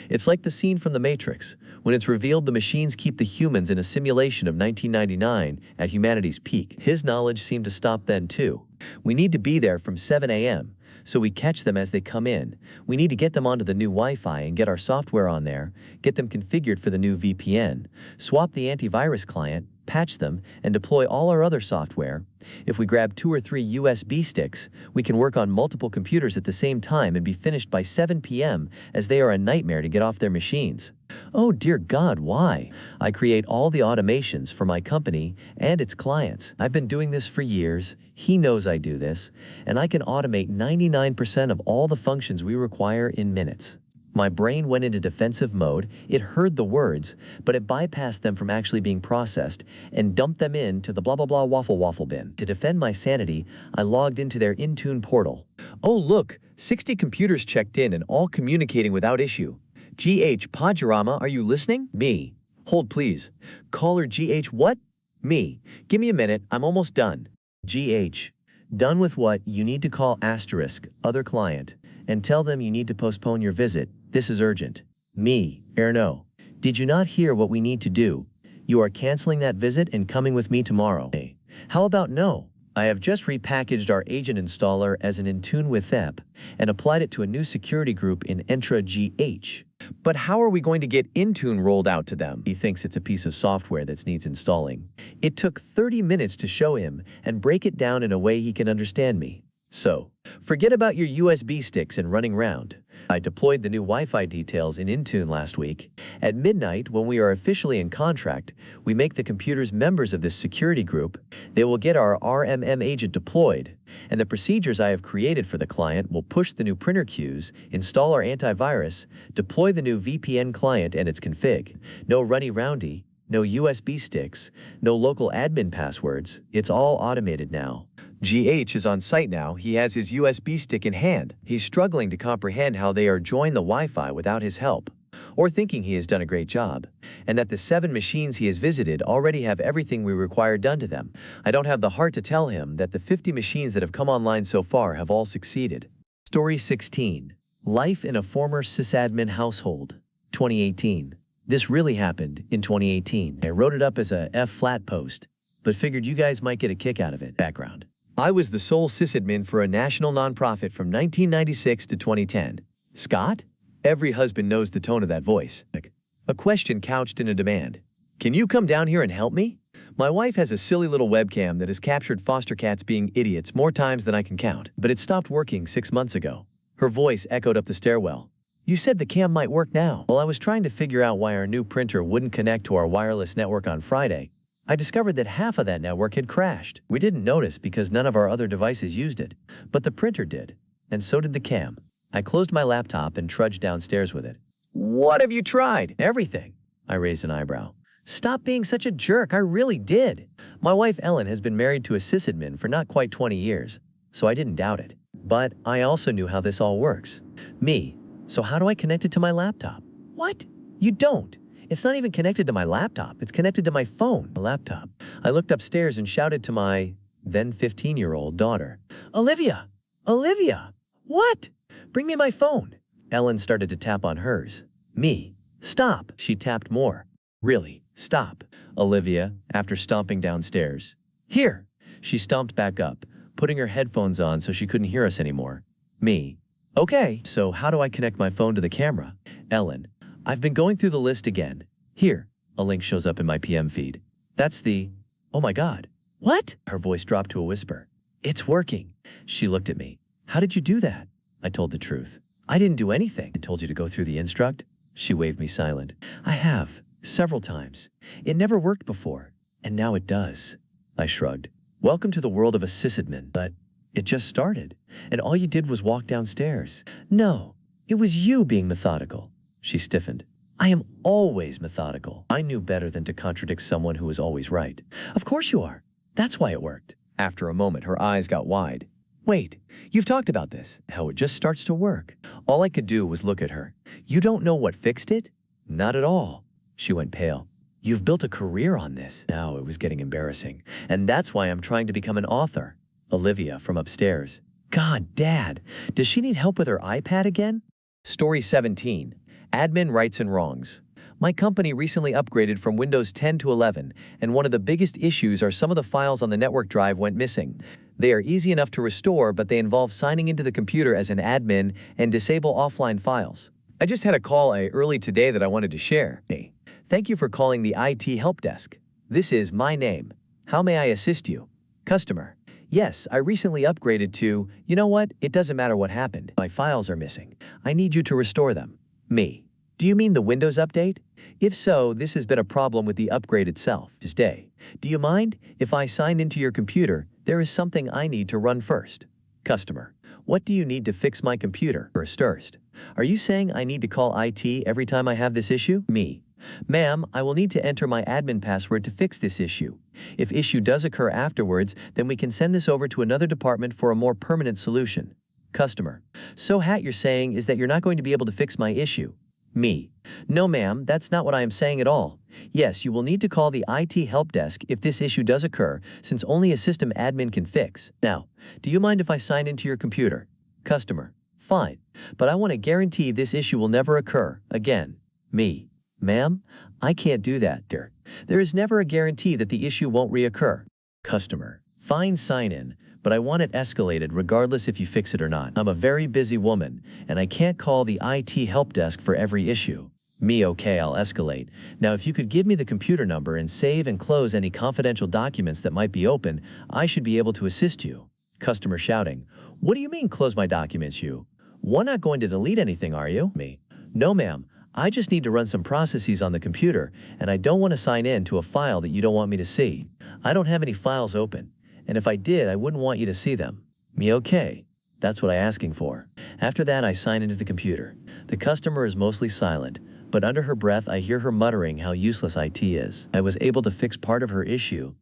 It's like the scene from The Matrix, when it's revealed the machines keep the humans in a simulation of 1999 at humanity's peak. His knowledge seemed to stop then too. We need to be there from 7 a.m., so we catch them as they come in. We need to get them onto the new Wi-Fi and get our software on there, get them configured for the new VPN, swap the antivirus client, patch them, and deploy all our other software. If we grab 2 or 3 USB sticks, we can work on multiple computers at the same time and be finished by 7 p.m. as they are a nightmare to get off their machines. Oh dear God, why? I create all the automations for my company and its clients. I've been doing this for years. He knows I do this, and I can automate 99% of all the functions we require in minutes. My brain went into defensive mode. It heard the words, but it bypassed them from actually being processed and dumped them into the blah blah blah waffle bin. To defend my sanity, I logged into their Intune portal. Oh look, 60 computers checked in and all communicating without issue. GH, Pajarama, are you listening? Me. Hold please. Caller GH, what? Me. Give me a minute, I'm almost done. GH. Done with what? You need to call asterisk, other client, and tell them you need to postpone your visit. This is urgent. Me. No. Did you not hear what we need to do? You are canceling that visit and coming with me tomorrow. Hey. How about no? I have just repackaged our agent installer as an Intune with app and applied it to a new security group in Entra GH. But how are we going to get Intune rolled out to them? He thinks it's a piece of software that needs installing. It took 30 minutes to show him and break it down in a way he can understand me. So, forget about your USB sticks and running round. I deployed the new Wi-Fi details in Intune last week. At midnight, when we are officially in contract, we make the computers members of this security group. They will get our RMM agent deployed, and the procedures I have created for the client will push the new printer queues, install our antivirus, deploy the new VPN client and its config. No runny roundy, no USB sticks, no local admin passwords. It's all automated now. GH is on site now. He has his USB stick in hand. He's struggling to comprehend how they are joined the Wi-Fi without his help, or thinking he has done a great job, and that the 7 machines he has visited already have everything we require done to them. I don't have the heart to tell him that the 50 machines that have come online so far have all succeeded. Story 16. Life in a former sysadmin household. 2018. This really happened in 2018. I wrote it up as a F-flat post, but figured you guys might get a kick out of it. Background. I was the sole sysadmin for a national nonprofit from 1996 to 2010. Scott? Every husband knows the tone of that voice. Like, a question couched in a demand. Can you come down here and help me? My wife has a silly little webcam that has captured foster cats being idiots more times than I can count, but it stopped working 6 months ago. Her voice echoed up the stairwell. You said the cam might work now. While I was trying to figure out why our new printer wouldn't connect to our wireless network on Friday, I discovered that half of that network had crashed. We didn't notice because none of our other devices used it, but the printer did, and so did the cam. I closed my laptop and trudged downstairs with it. What have you tried? Everything. I raised an eyebrow. Stop being such a jerk, I really did. My wife Ellen has been married to a sysadmin for not quite 20 years, so I didn't doubt it. But I also knew how this all works. Me. So how do I connect it to my laptop? What? You don't. It's not even connected to my laptop, it's connected to my phone. A laptop. I looked upstairs and shouted to my then 15-year-old daughter. Olivia! Olivia! What? Bring me my phone. Ellen started to tap on hers. Me. Stop. She tapped more. Really, stop. Olivia, after stomping downstairs. Here. She stomped back up, putting her headphones on so she couldn't hear us anymore. Me. Okay, so how do I connect my phone to the camera? Ellen. I've been going through the list again. Here. A link shows up in my PM feed. That's the... Oh my God. What? Her voice dropped to a whisper. It's working. She looked at me. How did you do that? I told the truth. I didn't do anything. I told you to go through the instruct? She waved me silent. I have. Several times. It never worked before, and now it does. I shrugged. Welcome to the world of a sysadmin, but it just started, and all you did was walk downstairs. No, it was you being methodical. She stiffened. I am always methodical. I knew better than to contradict someone who was always right. Of course you are. That's why it worked. After a moment, her eyes got wide. Wait, you've talked about this, how it just starts to work. All I could do was look at her. You don't know what fixed it? Not at all. She went pale. You've built a career on this. Now it was getting embarrassing, and that's why I'm trying to become an author. Olivia from upstairs. God, Dad, does she need help with her iPad again? Story 17. Admin Rights and Wrongs. My company recently upgraded from Windows 10 to 11, and one of the biggest issues are some of the files on the network drive went missing. They are easy enough to restore, but they involve signing into the computer as an admin and disable offline files. I just had a call early today that I wanted to share. Hey, thank you for calling the IT help desk. This is my name. How may I assist you? Customer. Yes, I recently upgraded to, you know what, it doesn't matter what happened. My files are missing. I need you to restore them. Me. Do you mean the Windows update? If so, this has been a problem with the upgrade itself. Today. Do you mind if I sign into your computer? There is something I need to run first. Customer. What do you need to fix my computer? First. Are you saying I need to call IT every time I have this issue? Me. Ma'am, I will need to enter my admin password to fix this issue. If issue does occur afterwards, then we can send this over to another department for a more permanent solution. Customer. So what you're saying is that you're not going to be able to fix my issue? Me. No ma'am, that's not what I am saying at all. Yes, you will need to call the IT help desk if this issue does occur, since only a system admin can fix. Now, do you mind if I sign into your computer? Customer. Fine, but I want to guarantee this issue will never occur again. Me. Ma'am, I can't do that, dear. There is never a guarantee that the issue won't reoccur. Customer. Fine, sign in, but I want it escalated regardless if you fix it or not. I'm a very busy woman, and I can't call the IT help desk for every issue. Me. Okay, I'll escalate. Now if you could give me the computer number and save and close any confidential documents that might be open, I should be able to assist you. Customer shouting. What do you mean close my documents you? We're not going to delete anything, are you? Me. No ma'am. I just need to run some processes on the computer, and I don't want to sign in to a file that you don't want me to see. I don't have any files open, and if I did, I wouldn't want you to see them. Me. Okay. That's what I'm asking for. After that, I sign into the computer. The customer is mostly silent, but under her breath, I hear her muttering how useless IT is. I was able to fix part of her issue,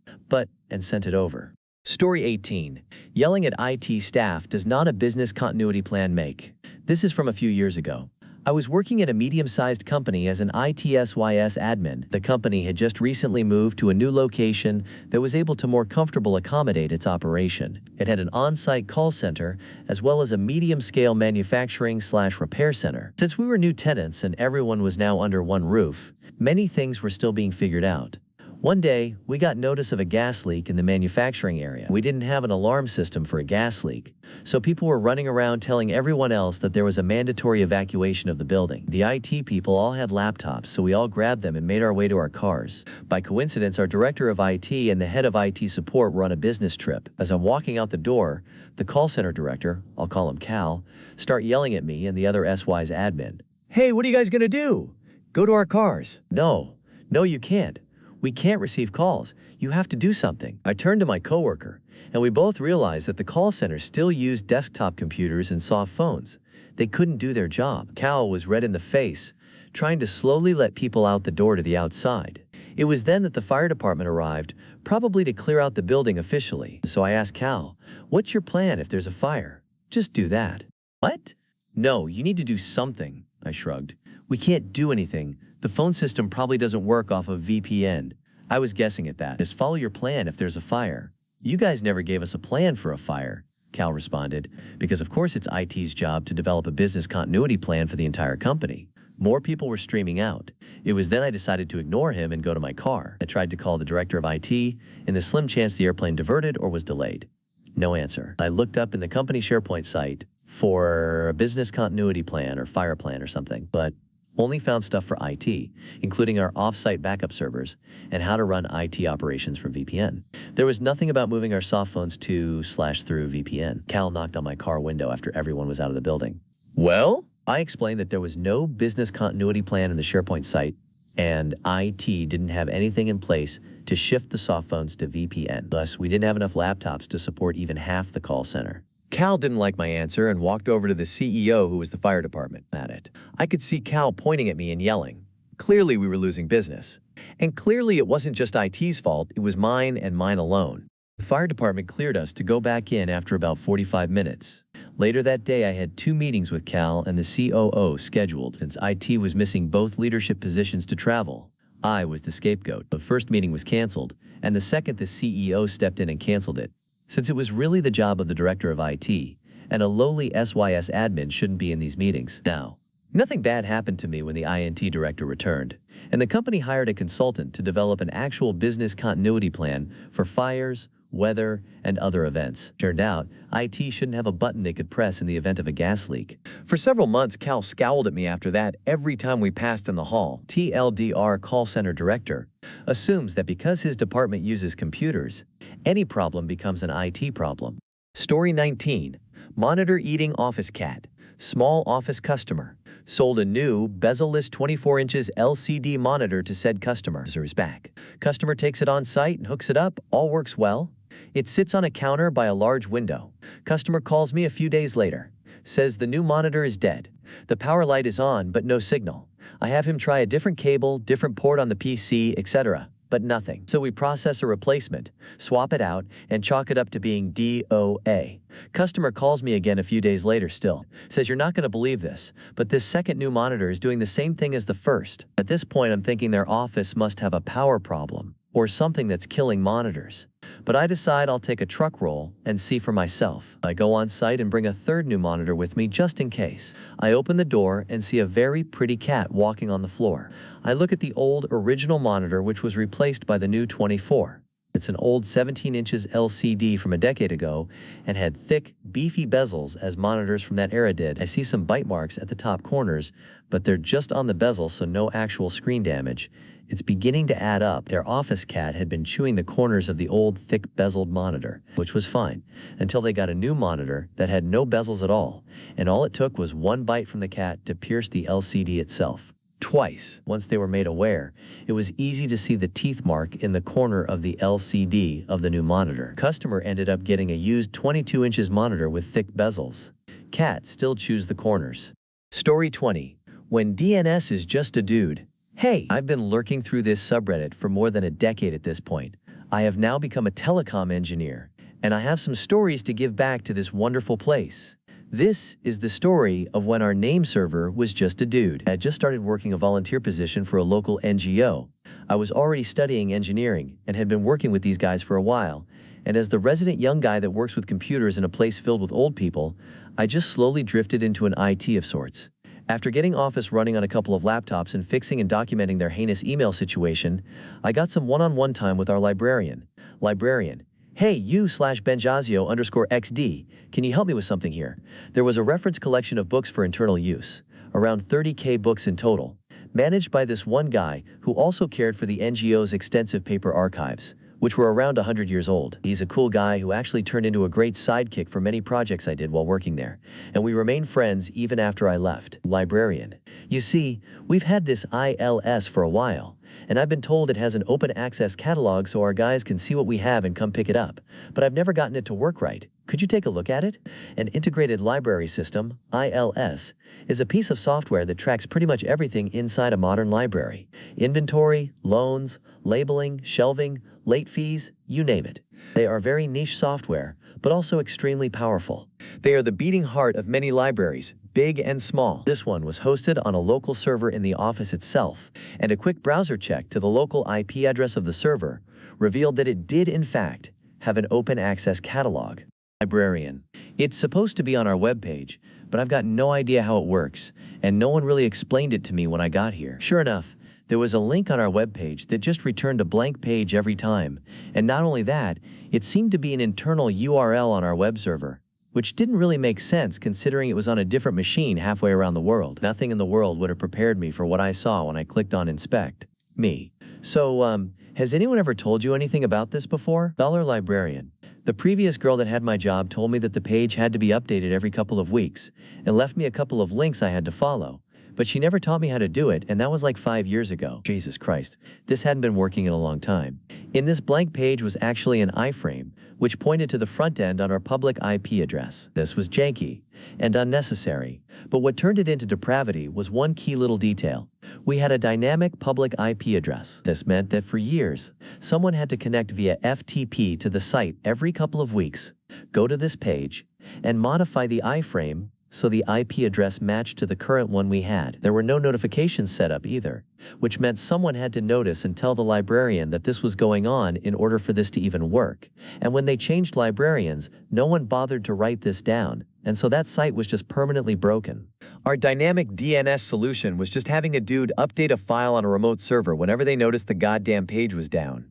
and sent it over. Story 18. Yelling at IT staff does not a business continuity plan make. This is from a few years ago. I was working at a medium-sized company as an ITSYS admin. The company had just recently moved to a new location that was able to more comfortable accommodate its operation. It had an on-site call center as well as a medium-scale manufacturing/repair center. Since we were new tenants and everyone was now under one roof, many things were still being figured out. One day, we got notice of a gas leak in the manufacturing area. We didn't have an alarm system for a gas leak, so people were running around telling everyone else that there was a mandatory evacuation of the building. The IT people all had laptops, so we all grabbed them and made our way to our cars. By coincidence, our director of IT and the head of IT support were on a business trip. As I'm walking out the door, the call center director, I'll call him Cal, start yelling at me and the other SY's admin. "Hey, what are you guys gonna do? Go to our cars." No, you can't. We can't receive calls. You have to do something. I turned to my coworker, and we both realized that the call center still used desktop computers and soft phones. They couldn't do their job. Cal was red in the face, trying to slowly let people out the door to the outside. It was then that the fire department arrived, probably to clear out the building officially. So I asked Cal, "What's your plan if there's a fire?" "Just do that." "What?" "No, you need to do something," I shrugged. "We can't do anything. The phone system probably doesn't work off of VPN. I was guessing at that. Just follow your plan if there's a fire." "You guys never gave us a plan for a fire," Cal responded, because of course it's IT's job to develop a business continuity plan for the entire company. More people were streaming out. It was then I decided to ignore him and go to my car. I tried to call the director of IT in the slim chance the airplane diverted or was delayed. No answer. I looked up in the company SharePoint site for a business continuity plan or fire plan or something, but only found stuff for IT, including our off-site backup servers and how to run IT operations from VPN. There was nothing about moving our soft phones to/through VPN. Cal knocked on my car window after everyone was out of the building. "Well?" I explained that there was no business continuity plan in the SharePoint site, and IT didn't have anything in place to shift the soft phones to VPN. Thus, we didn't have enough laptops to support even half the call center. Cal didn't like my answer and walked over to the CEO, who was the fire department, at it. I could see Cal pointing at me and yelling. Clearly we were losing business. And clearly it wasn't just IT's fault, it was mine and mine alone. The fire department cleared us to go back in after about 45 minutes. Later that day I had 2 meetings with Cal and the COO scheduled since IT was missing both leadership positions to travel. I was the scapegoat. The first meeting was canceled, and the second the CEO stepped in and canceled it, since it was really the job of the director of IT, and a lowly SYS admin shouldn't be in these meetings. Now, nothing bad happened to me when the INT director returned, and the company hired a consultant to develop an actual business continuity plan for fires, weather, and other events. Turned out, IT shouldn't have a button they could press in the event of a gas leak. For several months, Cal scowled at me after that every time we passed in the hall. TLDR call center director assumes that because his department uses computers, any problem becomes an IT problem. Story 19. Monitor eating office cat. Small office customer. Sold a new bezel-less 24 inches LCD monitor to said customer. User is back. Customer takes it on site and hooks it up. All works well. It sits on a counter by a large window. Customer calls me a few days later. Says the new monitor is dead. The power light is on, but no signal. I have him try a different cable, different port on the PC, etc., but nothing. So we process a replacement, swap it out, and chalk it up to being DOA. Customer calls me again a few days later still. Says you're not going to believe this, but this second new monitor is doing the same thing as the first. At this point, I'm thinking their office must have a power problem or something that's killing monitors. But I decide I'll take a truck roll and see for myself. I go on site and bring a third new monitor with me just in case. I open the door and see a very pretty cat walking on the floor. I look at the old original monitor, which was replaced by the new 24. It's an old 17 inches LCD from a decade ago and had thick, beefy bezels as monitors from that era did. I see some bite marks at the top corners, but they're just on the bezel, so no actual screen damage. It's beginning to add up. Their office cat had been chewing the corners of the old, thick, bezeled monitor, which was fine, until they got a new monitor that had no bezels at all, and all it took was one bite from the cat to pierce the LCD itself. Twice. Once they were made aware, it was easy to see the teeth mark in the corner of the LCD of the new monitor. Customer ended up getting a used 22 inches monitor with thick bezels. Cat still chews the corners. Story 20. When DNS is just a dude. Hey, I've been lurking through this subreddit for more than a decade at this point. I have now become a telecom engineer, and I have some stories to give back to this wonderful place. This is the story of when our name server was just a dude. I had just started working a volunteer position for a local NGO. I was already studying engineering and had been working with these guys for a while, and as the resident young guy that works with computers in a place filled with old people, I just slowly drifted into an IT of sorts. After getting Office running on a couple of laptops and fixing and documenting their heinous email situation, I got some one-on-one time with our librarian. Librarian: "Hey, you/Benjazio_XD, can you help me with something here? There was a reference collection of books for internal use, around 30K books in total, managed by this one guy who also cared for the NGO's extensive paper archives, which were around 100 years old. He's a cool guy who actually turned into a great sidekick for many projects I did while working there, and we remained friends even after I left." Librarian: "You see, we've had this ILS for a while, and I've been told it has an open access catalog so our guys can see what we have and come pick it up, but I've never gotten it to work right. Could you take a look at it?" An integrated library system, ILS, is a piece of software that tracks pretty much everything inside a modern library: inventory, loans, labeling, shelving, late fees, you name it. They are very niche software, but also extremely powerful. They are the beating heart of many libraries, big and small. This one was hosted on a local server in the office itself, and a quick browser check to the local IP address of the server revealed that it did in fact have an open access catalog. Librarian: "It's supposed to be on our webpage, but I've got no idea how it works, and no one really explained it to me when I got here." Sure enough, there was a link on our webpage that just returned a blank page every time, and not only that, it seemed to be an internal URL on our web server, which didn't really make sense considering it was on a different machine halfway around the world. Nothing in the world would have prepared me for what I saw when I clicked on Inspect Me. So, has anyone ever told you anything about this before? Librarian: "The previous girl that had my job told me that the page had to be updated every couple of weeks, and left me a couple of links I had to follow. But she never taught me how to do it, and that was like 5 years ago." Jesus Christ, this hadn't been working in a long time. In this blank page was actually an iframe, which pointed to the front end on our public IP address. This was janky and unnecessary, but what turned it into depravity was one key little detail. We had a dynamic public IP address. This meant that for years, someone had to connect via FTP to the site every couple of weeks, go to this page, and modify the iframe so the IP address matched to the current one we had. There were no notifications set up either, which meant someone had to notice and tell the librarian that this was going on in order for this to even work. And when they changed librarians, no one bothered to write this down, and so that site was just permanently broken. Our dynamic DNS solution was just having a dude update a file on a remote server whenever they noticed the goddamn page was down.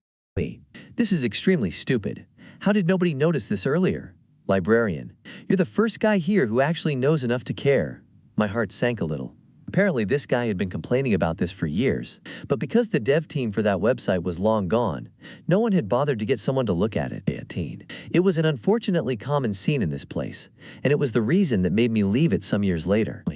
This is extremely stupid. How did nobody notice this earlier? Librarian: "You're the first guy here who actually knows enough to care." My heart sank a little. Apparently this guy had been complaining about this for years, but because the dev team for that website was long gone, no one had bothered to get someone to look at it. It was an unfortunately common scene in this place, and it was the reason that made me leave it some years later.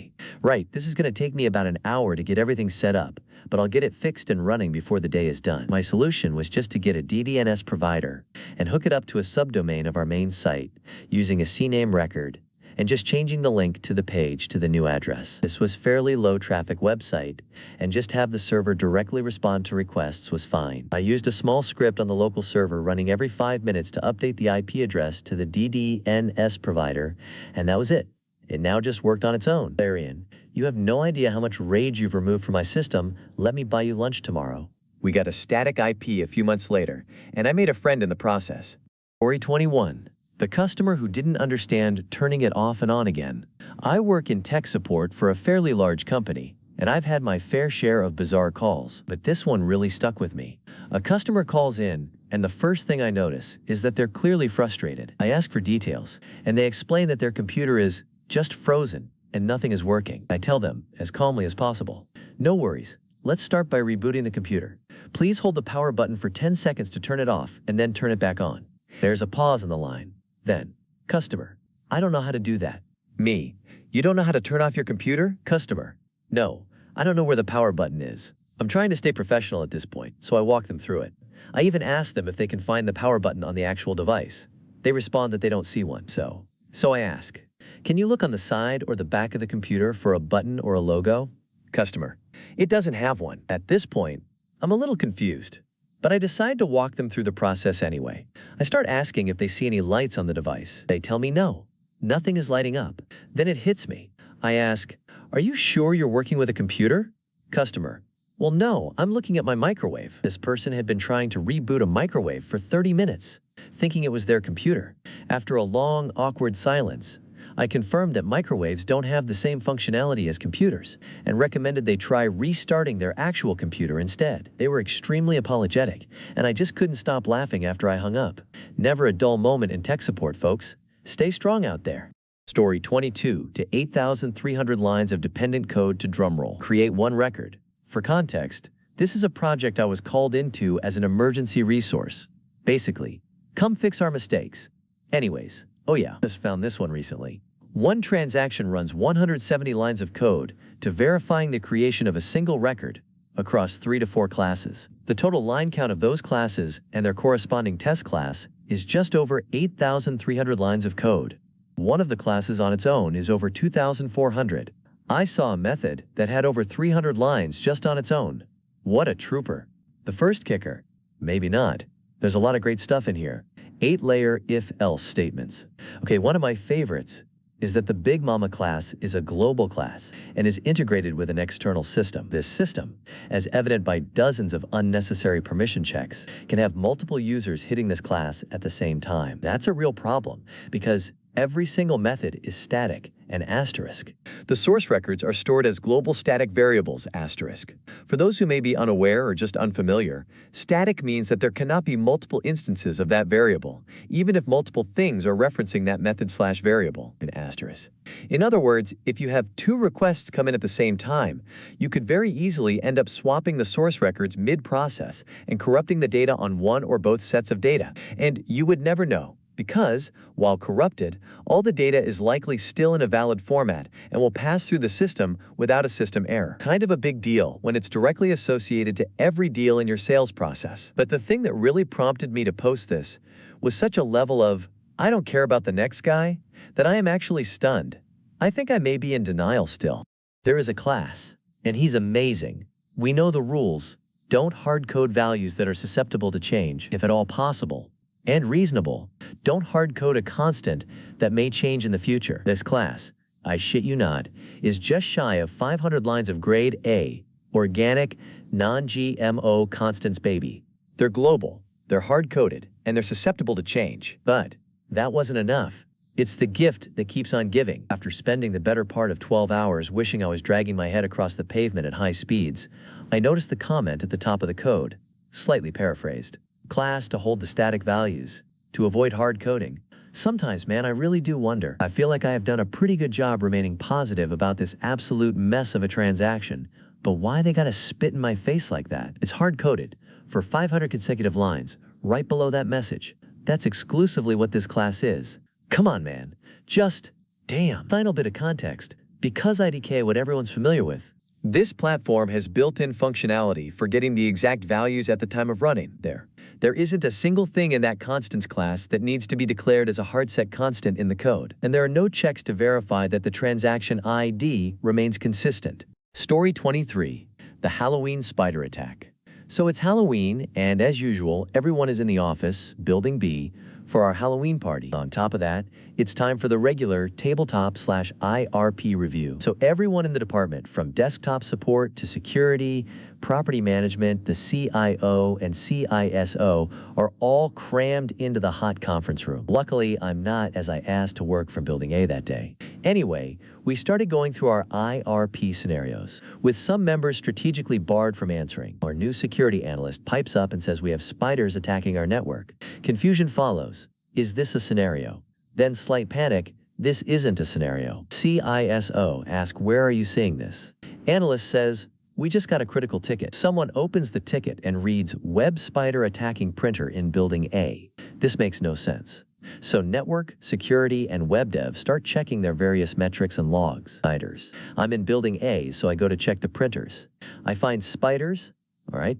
Right, this is going to take me about an hour to get everything set up, but I'll get it fixed and running before the day is done. My solution was just to get a DDNS provider and hook it up to a subdomain of our main site using a CNAME record and just changing the link to the page to the new address. This was fairly low traffic website, and just have the server directly respond to requests was fine. I used a small script on the local server running every 5 minutes to update the IP address to the DDNS provider, and that was it. It now just worked on its own. Librarian: "You have no idea how much rage you've removed from my system. Let me buy you lunch tomorrow." We got a static IP a few months later, and I made a friend in the process. Story 21. The customer who didn't understand turning it off and on again. I work in tech support for a fairly large company, and I've had my fair share of bizarre calls, but this one really stuck with me. A customer calls in, and the first thing I notice is that they're clearly frustrated. I ask for details, and they explain that their computer is just frozen and nothing is working. I tell them, as calmly as possible, "No worries, let's start by rebooting the computer. Please hold the power button for 10 seconds to turn it off and then turn it back on." There's a pause in the line. Then, customer: "I don't know how to do that." Me: "You don't know how to turn off your computer?" Customer: "No, I don't know where the power button is." I'm trying to stay professional at this point, so I walk them through it. I even ask them if they can find the power button on the actual device. They respond that they don't see one. So I ask, "Can you look on the side or the back of the computer for a button or a logo?" Customer: "It doesn't have one." At this point, I'm a little confused, but I decide to walk them through the process anyway. I start asking if they see any lights on the device. They tell me no, nothing is lighting up. Then it hits me. I ask, "Are you sure you're working with a computer?" Customer: "Well, no, I'm looking at my microwave." This person had been trying to reboot a microwave for 30 minutes, thinking it was their computer. After a long, awkward silence, I confirmed that microwaves don't have the same functionality as computers and recommended they try restarting their actual computer instead. They were extremely apologetic, and I just couldn't stop laughing after I hung up. Never a dull moment in tech support, folks. Stay strong out there. Story 22 to 8,300 lines of dependent code to drumroll. Create one record. For context, this is a project I was called into as an emergency resource. Basically, come fix our mistakes. Anyways, oh yeah, just found this one recently. One transaction runs 170 lines of code to verifying the creation of a single record across 3 to 4 classes. The total line count of those classes and their corresponding test class is just over 8,300 lines of code. One of the classes on its own is over 2,400. I saw a method that had over 300 lines just on its own. What a trooper. The first kicker? Maybe not. There's a lot of great stuff in here. 8-layer if-else statements. Okay, one of my favorites is that the Big Mama class is a global class and is integrated with an external system. This system, as evident by dozens of unnecessary permission checks, can have multiple users hitting this class at the same time. That's a real problem because every single method is static and asterisk. The source records are stored as global static variables asterisk. For those who may be unaware or just unfamiliar, static means that there cannot be multiple instances of that variable, even if multiple things are referencing that method/variable in asterisk. In other words, if you have 2 requests come in at the same time, you could very easily end up swapping the source records mid-process and corrupting the data on one or both sets of data, and you would never know. Because, while corrupted, all the data is likely still in a valid format and will pass through the system without a system error. Kind of a big deal when it's directly associated to every deal in your sales process. But the thing that really prompted me to post this was such a level of, I don't care about the next guy, that I am actually stunned. I think I may be in denial still. There is a class, and he's amazing. We know the rules. Don't hard-code values that are susceptible to change, if at all possible. And reasonable. Don't hard-code a constant that may change in the future. This class, I shit you not, is just shy of 500 lines of grade A, organic, non-GMO constants baby. They're global, they're hard-coded, and they're susceptible to change. But that wasn't enough. It's the gift that keeps on giving. After spending the better part of 12 hours wishing I was dragging my head across the pavement at high speeds, I noticed the comment at the top of the code, slightly paraphrased. Class to hold the static values, to avoid hard coding. Sometimes, man, I really do wonder. I feel like I have done a pretty good job remaining positive about this absolute mess of a transaction, but why they gotta spit in my face like that? It's hard-coded, for 500 consecutive lines, right below that message. That's exclusively what this class is. Come on, man. Just, damn. Final bit of context. Because IDK what everyone's familiar with. This platform has built-in functionality for getting the exact values at the time of running. There isn't a single thing in that constants class that needs to be declared as a hard-set constant in the code, and there are no checks to verify that the transaction ID remains consistent. Story 23, the Halloween spider attack. So it's Halloween, and as usual, everyone is in the office, Building B, for our Halloween party. On top of that, it's time for the regular tabletop/IRP review. So everyone in the department, from desktop support to security, property management, the CIO and CISO, are all crammed into the hot conference room. Luckily, I'm not, as I asked to work from Building A that day. Anyway, we started going through our IRP scenarios, with some members strategically barred from answering. Our new security analyst pipes up and says we have spiders attacking our network. Confusion follows. Is this a scenario? Then slight panic. This isn't a scenario. CISO asks, where are you seeing this? Analyst says, we just got a critical ticket. Someone opens the ticket and reads web spider attacking printer in Building A. This makes no sense. So network, security, and web dev start checking their various metrics and logs. Spiders. I'm in Building A, so I go to check the printers. I find spiders,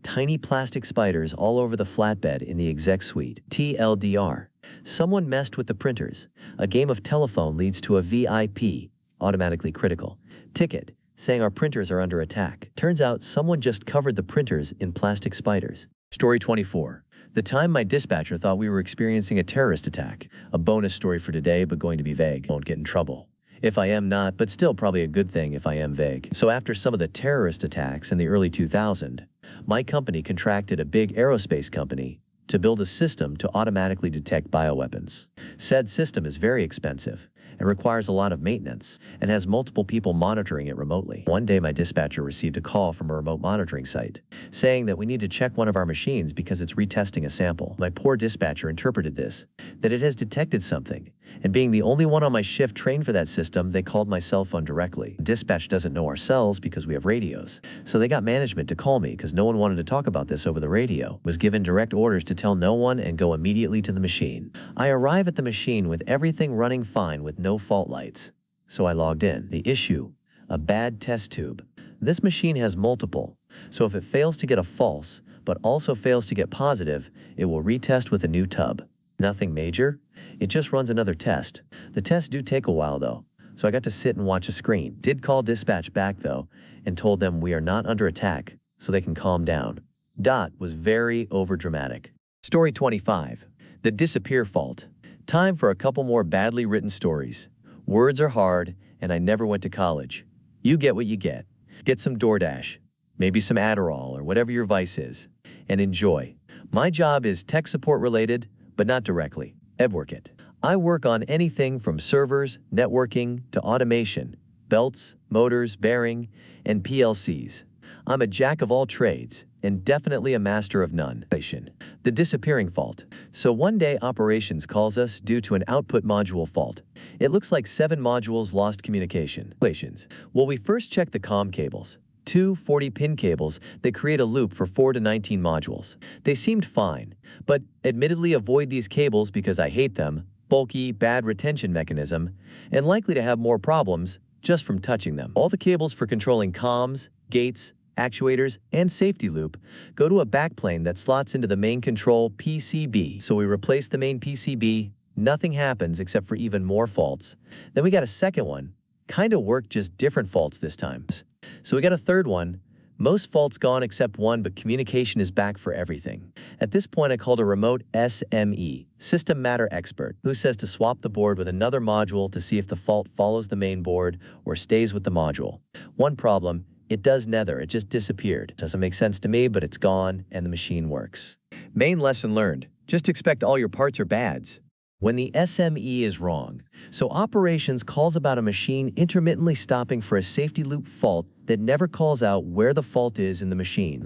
tiny plastic spiders all over the flatbed in the exec suite. TLDR. Someone messed with the printers. A game of telephone leads to a VIP, automatically critical, ticket, saying our printers are under attack. Turns out someone just covered the printers in plastic spiders. Story 24. The time my dispatcher thought we were experiencing a terrorist attack. A bonus story for today, but going to be vague. Won't get in trouble. If I am not, but still probably a good thing if I am vague. So after some of the terrorist attacks in the early 2000s, my company contracted a big aerospace company to build a system to automatically detect bioweapons. Said system is very expensive and requires a lot of maintenance, and has multiple people monitoring it remotely. One day my dispatcher received a call from a remote monitoring site, saying that we need to check one of our machines because it's retesting a sample. My poor dispatcher interpreted this, that it has detected something, and being the only one on my shift trained for that system, they called my cell phone directly. Dispatch doesn't know our cells because we have radios, so they got management to call me because no one wanted to talk about this over the radio. Was given direct orders to tell no one and go immediately to the machine. I arrive at the machine with everything running fine with no fault lights. So I logged in. The issue: a bad test tube. This machine has multiple, so if it fails to get a false, but also fails to get positive, it will retest with a new tub. Nothing major. It just runs another test. The tests do take a while though, so I got to sit and watch a screen. Did call dispatch back though, and told them we are not under attack, so they can calm down. Dot was very overdramatic. Story 25. The disappear fault. Time for a couple more badly written stories. Words are hard, and I never went to college. You get what you get. Get some DoorDash, maybe some Adderall or whatever your vice is, and enjoy. My job is tech support related, but not directly. Edwork. I work on anything from servers, networking, to automation, belts, motors, bearing, and PLCs. I'm a jack of all trades, and definitely a master of none. The disappearing fault. So one day operations calls us due to an output module fault. It looks like 7 modules lost communication. Well, we first check the COM cables. 2 40-pin cables that create a loop for 4 to 19 modules. They seemed fine, but admittedly avoid these cables because I hate them, bulky, bad retention mechanism, and likely to have more problems just from touching them. All the cables for controlling comms, gates, actuators, and safety loop go to a backplane that slots into the main control PCB. So we replace the main PCB, nothing happens except for even more faults. Then we got a second one, kinda worked, just different faults this time. So we got a third one, most faults gone except one, but communication is back for everything. At this point I called a remote SME, System Matter Expert, who says to swap the board with another module to see if the fault follows the main board or stays with the module. One problem, it does neither, it just disappeared. Doesn't make sense to me, but it's gone and the machine works. Main lesson learned, just expect all your parts are bads when the SME is wrong. So operations calls about a machine intermittently stopping for a safety loop fault that never calls out where the fault is in the machine.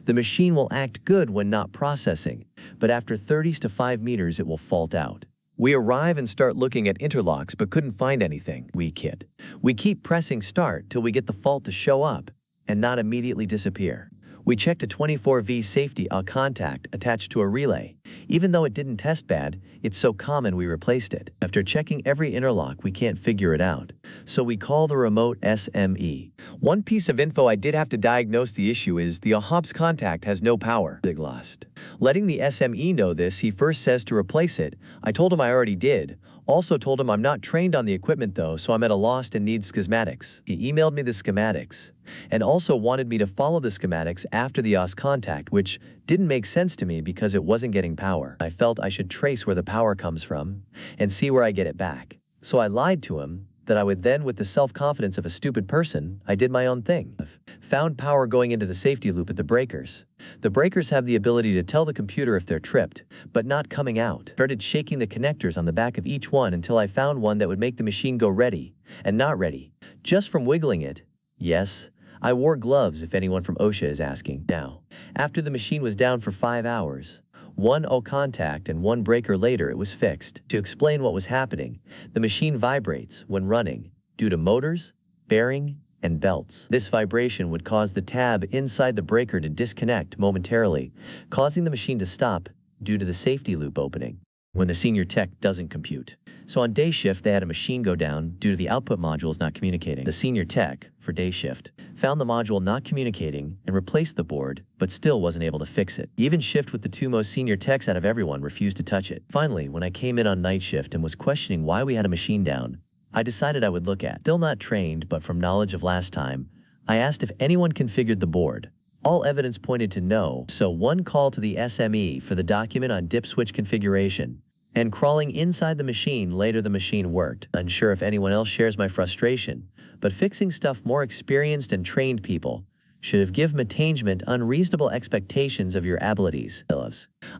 The machine will act good when not processing, but after 30 to 5 meters it will fault out. We arrive and start looking at interlocks but couldn't find anything. We keep pressing start till we get the fault to show up and not immediately disappear. We checked a 24V safety contact attached to a relay. Even though it didn't test bad, it's so common we replaced it. After checking every interlock, we can't figure it out. So we call the remote SME. One piece of info I did have to diagnose the issue is the AHOPS contact has no power. Big lost. Letting the SME know this, he first says to replace it. I told him I already did. Also told him I'm not trained on the equipment though, so I'm at a loss and need schematics. He emailed me the schematics and also wanted me to follow the schematics after the OS contact, which didn't make sense to me because it wasn't getting power. I felt I should trace where the power comes from and see where I get it back. So I lied to him that I would then, with the self-confidence of a stupid person, I did my own thing. Found power going into the safety loop at the breakers. The breakers have the ability to tell the computer if they're tripped, but not coming out. Started shaking the connectors on the back of each one until I found one that would make the machine go ready and not ready, just from wiggling it. Yes, I wore gloves if anyone from OSHA is asking. Now, after the machine was down for 5 hours, one O contact and one breaker later it was fixed. To explain what was happening, the machine vibrates when running due to motors, bearing, and belts. This vibration would cause the tab inside the breaker to disconnect momentarily, causing the machine to stop due to the safety loop opening when the senior tech doesn't compute. So on day shift, they had a machine go down due to the output modules not communicating. The senior tech, for day shift, found the module not communicating and replaced the board, but still wasn't able to fix it. Even shift with the 2 most senior techs out of everyone refused to touch it. Finally, when I came in on night shift and was questioning why we had a machine down, I decided I would look at. Still not trained, but from knowledge of last time, I asked if anyone configured the board. All evidence pointed to no, so one call to the SME for the document on dip switch configuration. And crawling inside the machine, later the machine worked. Unsure if anyone else shares my frustration, but fixing stuff more experienced and trained people should have given management unreasonable expectations of your abilities.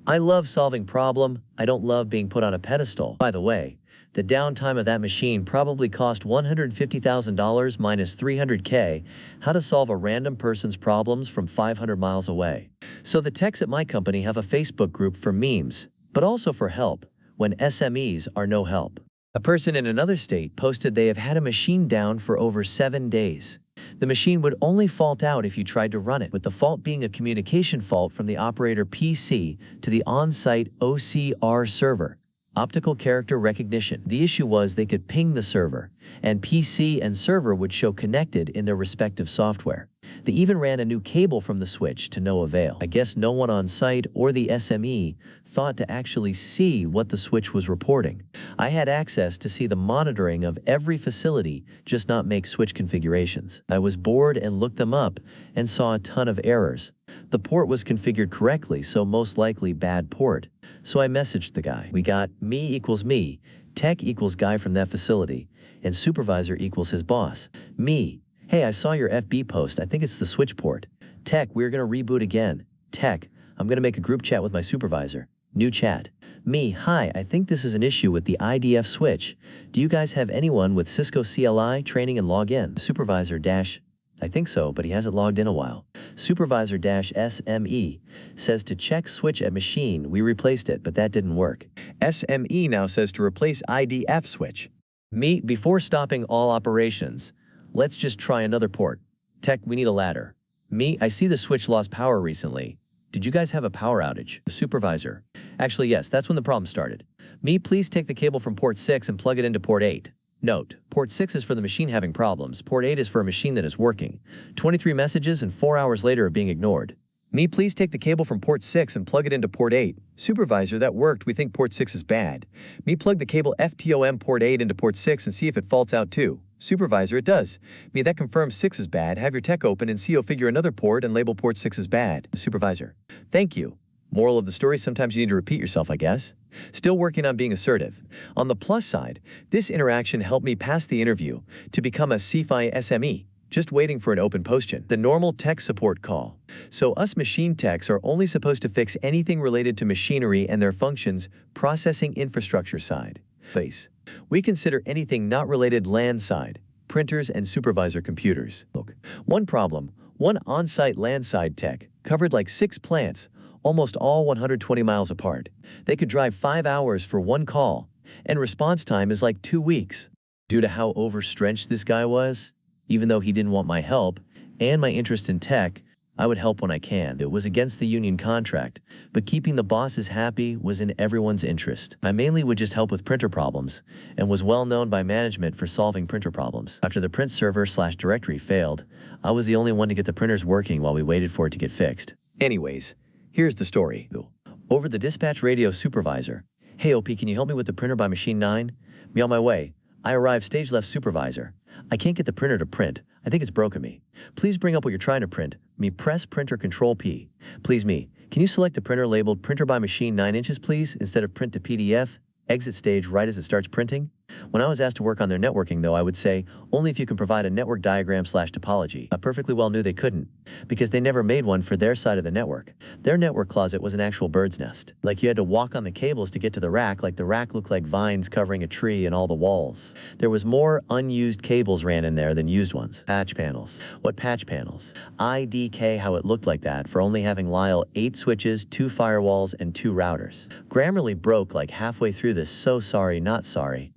I love solving problem, I don't love being put on a pedestal. By the way, The downtime of that machine probably cost $150,000 minus 300K. How to solve a random person's problems from 500 miles away. So the techs at my company have a Facebook group for memes, but also for help, when SMEs are no help. A person in another state posted they have had a machine down for over 7 days. The machine would only fault out if you tried to run it, with the fault being a communication fault from the operator PC to the on-site OCR server. Optical character recognition. The issue was they could ping the server, and PC and server would show connected in their respective software. They even ran a new cable from the switch to no avail. I guess no one on site or the SME thought to actually see what the switch was reporting. I had access to see the monitoring of every facility, just not make switch configurations. I was bored and looked them up and saw a ton of errors. The port was configured correctly, so most likely bad port. So I messaged the guy. We got me equals me, tech equals guy from that facility, and supervisor equals his boss. Me, hey, I saw your FB post, I think it's the switch port. Tech, we're gonna reboot again. Tech, I'm gonna make a group chat with my supervisor. New chat. Me, hi, I think this is an issue with the IDF switch. Do you guys have anyone with Cisco CLI training and login? Supervisor dash, I think so, but he hasn't logged in a while. Supervisor dash SME says to check switch at machine. We replaced it, but that didn't work. SME now says to replace IDF switch. Me, before stopping all operations, let's just try another port. Tech, we need a ladder. Me, I see the switch lost power recently. Did you guys have a power outage? Supervisor. Actually, yes, that's when the problem started. Me, please take the cable from port 6 and plug it into port 8. Note, port 6 is for the machine having problems, port 8 is for a machine that is working. 23 messages and 4 hours later of being ignored. Me, please take the cable from port 6 and plug it into port 8. Supervisor, that worked, we think port 6 is bad. Me, plug the cable FTOM port 8 into port 6 and see if it faults out too. Supervisor, it does. Me, that confirms 6 is bad, have your tech open and CO figure another port and label port 6 as bad. Supervisor, thank you. Moral of the story, sometimes you need to repeat yourself, I guess. Still working on being assertive. On the plus side, this interaction helped me pass the interview to become a CFI SME, just waiting for an open position. The normal tech support call. So us machine techs are only supposed to fix anything related to machinery and their functions, processing infrastructure side. Face. We consider anything not related LAN side, printers and supervisor computers. Look, one problem, one on-site LAN side tech covered like 6 plants, almost all 120 miles apart. They could drive 5 hours for one call, and response time is like 2 weeks. Due to how overstretched this guy was, even though he didn't want my help and my interest in tech, I would help when I can. It was against the union contract, but keeping the bosses happy was in everyone's interest. I mainly would just help with printer problems, and was well known by management for solving printer problems. After the print server/directory failed, I was the only one to get the printers working while we waited for it to get fixed. Anyways, here's the story. Over the dispatch radio supervisor. Hey OP, can you help me with the printer by machine 9? Me on my way. I arrived stage left supervisor. I can't get the printer to print. I think it's broken me. Please bring up what you're trying to print. Me press printer control P. Please me. Can you select the printer labeled printer by machine 9 inches please instead of print to PDF? Exit stage right as it starts printing? When I was asked to work on their networking though, I would say, only if you can provide a network diagram/topology. I perfectly well knew they couldn't, because they never made one for their side of the network. Their network closet was an actual bird's nest. Like you had to walk on the cables to get to the rack, like the rack looked like vines covering a tree and all the walls. There was more unused cables ran in there than used ones. Patch panels. What patch panels? IDK how it looked like that for only having Lyle 8 switches, 2 firewalls, and 2 routers. Grammarly broke like halfway through this, so sorry, not sorry.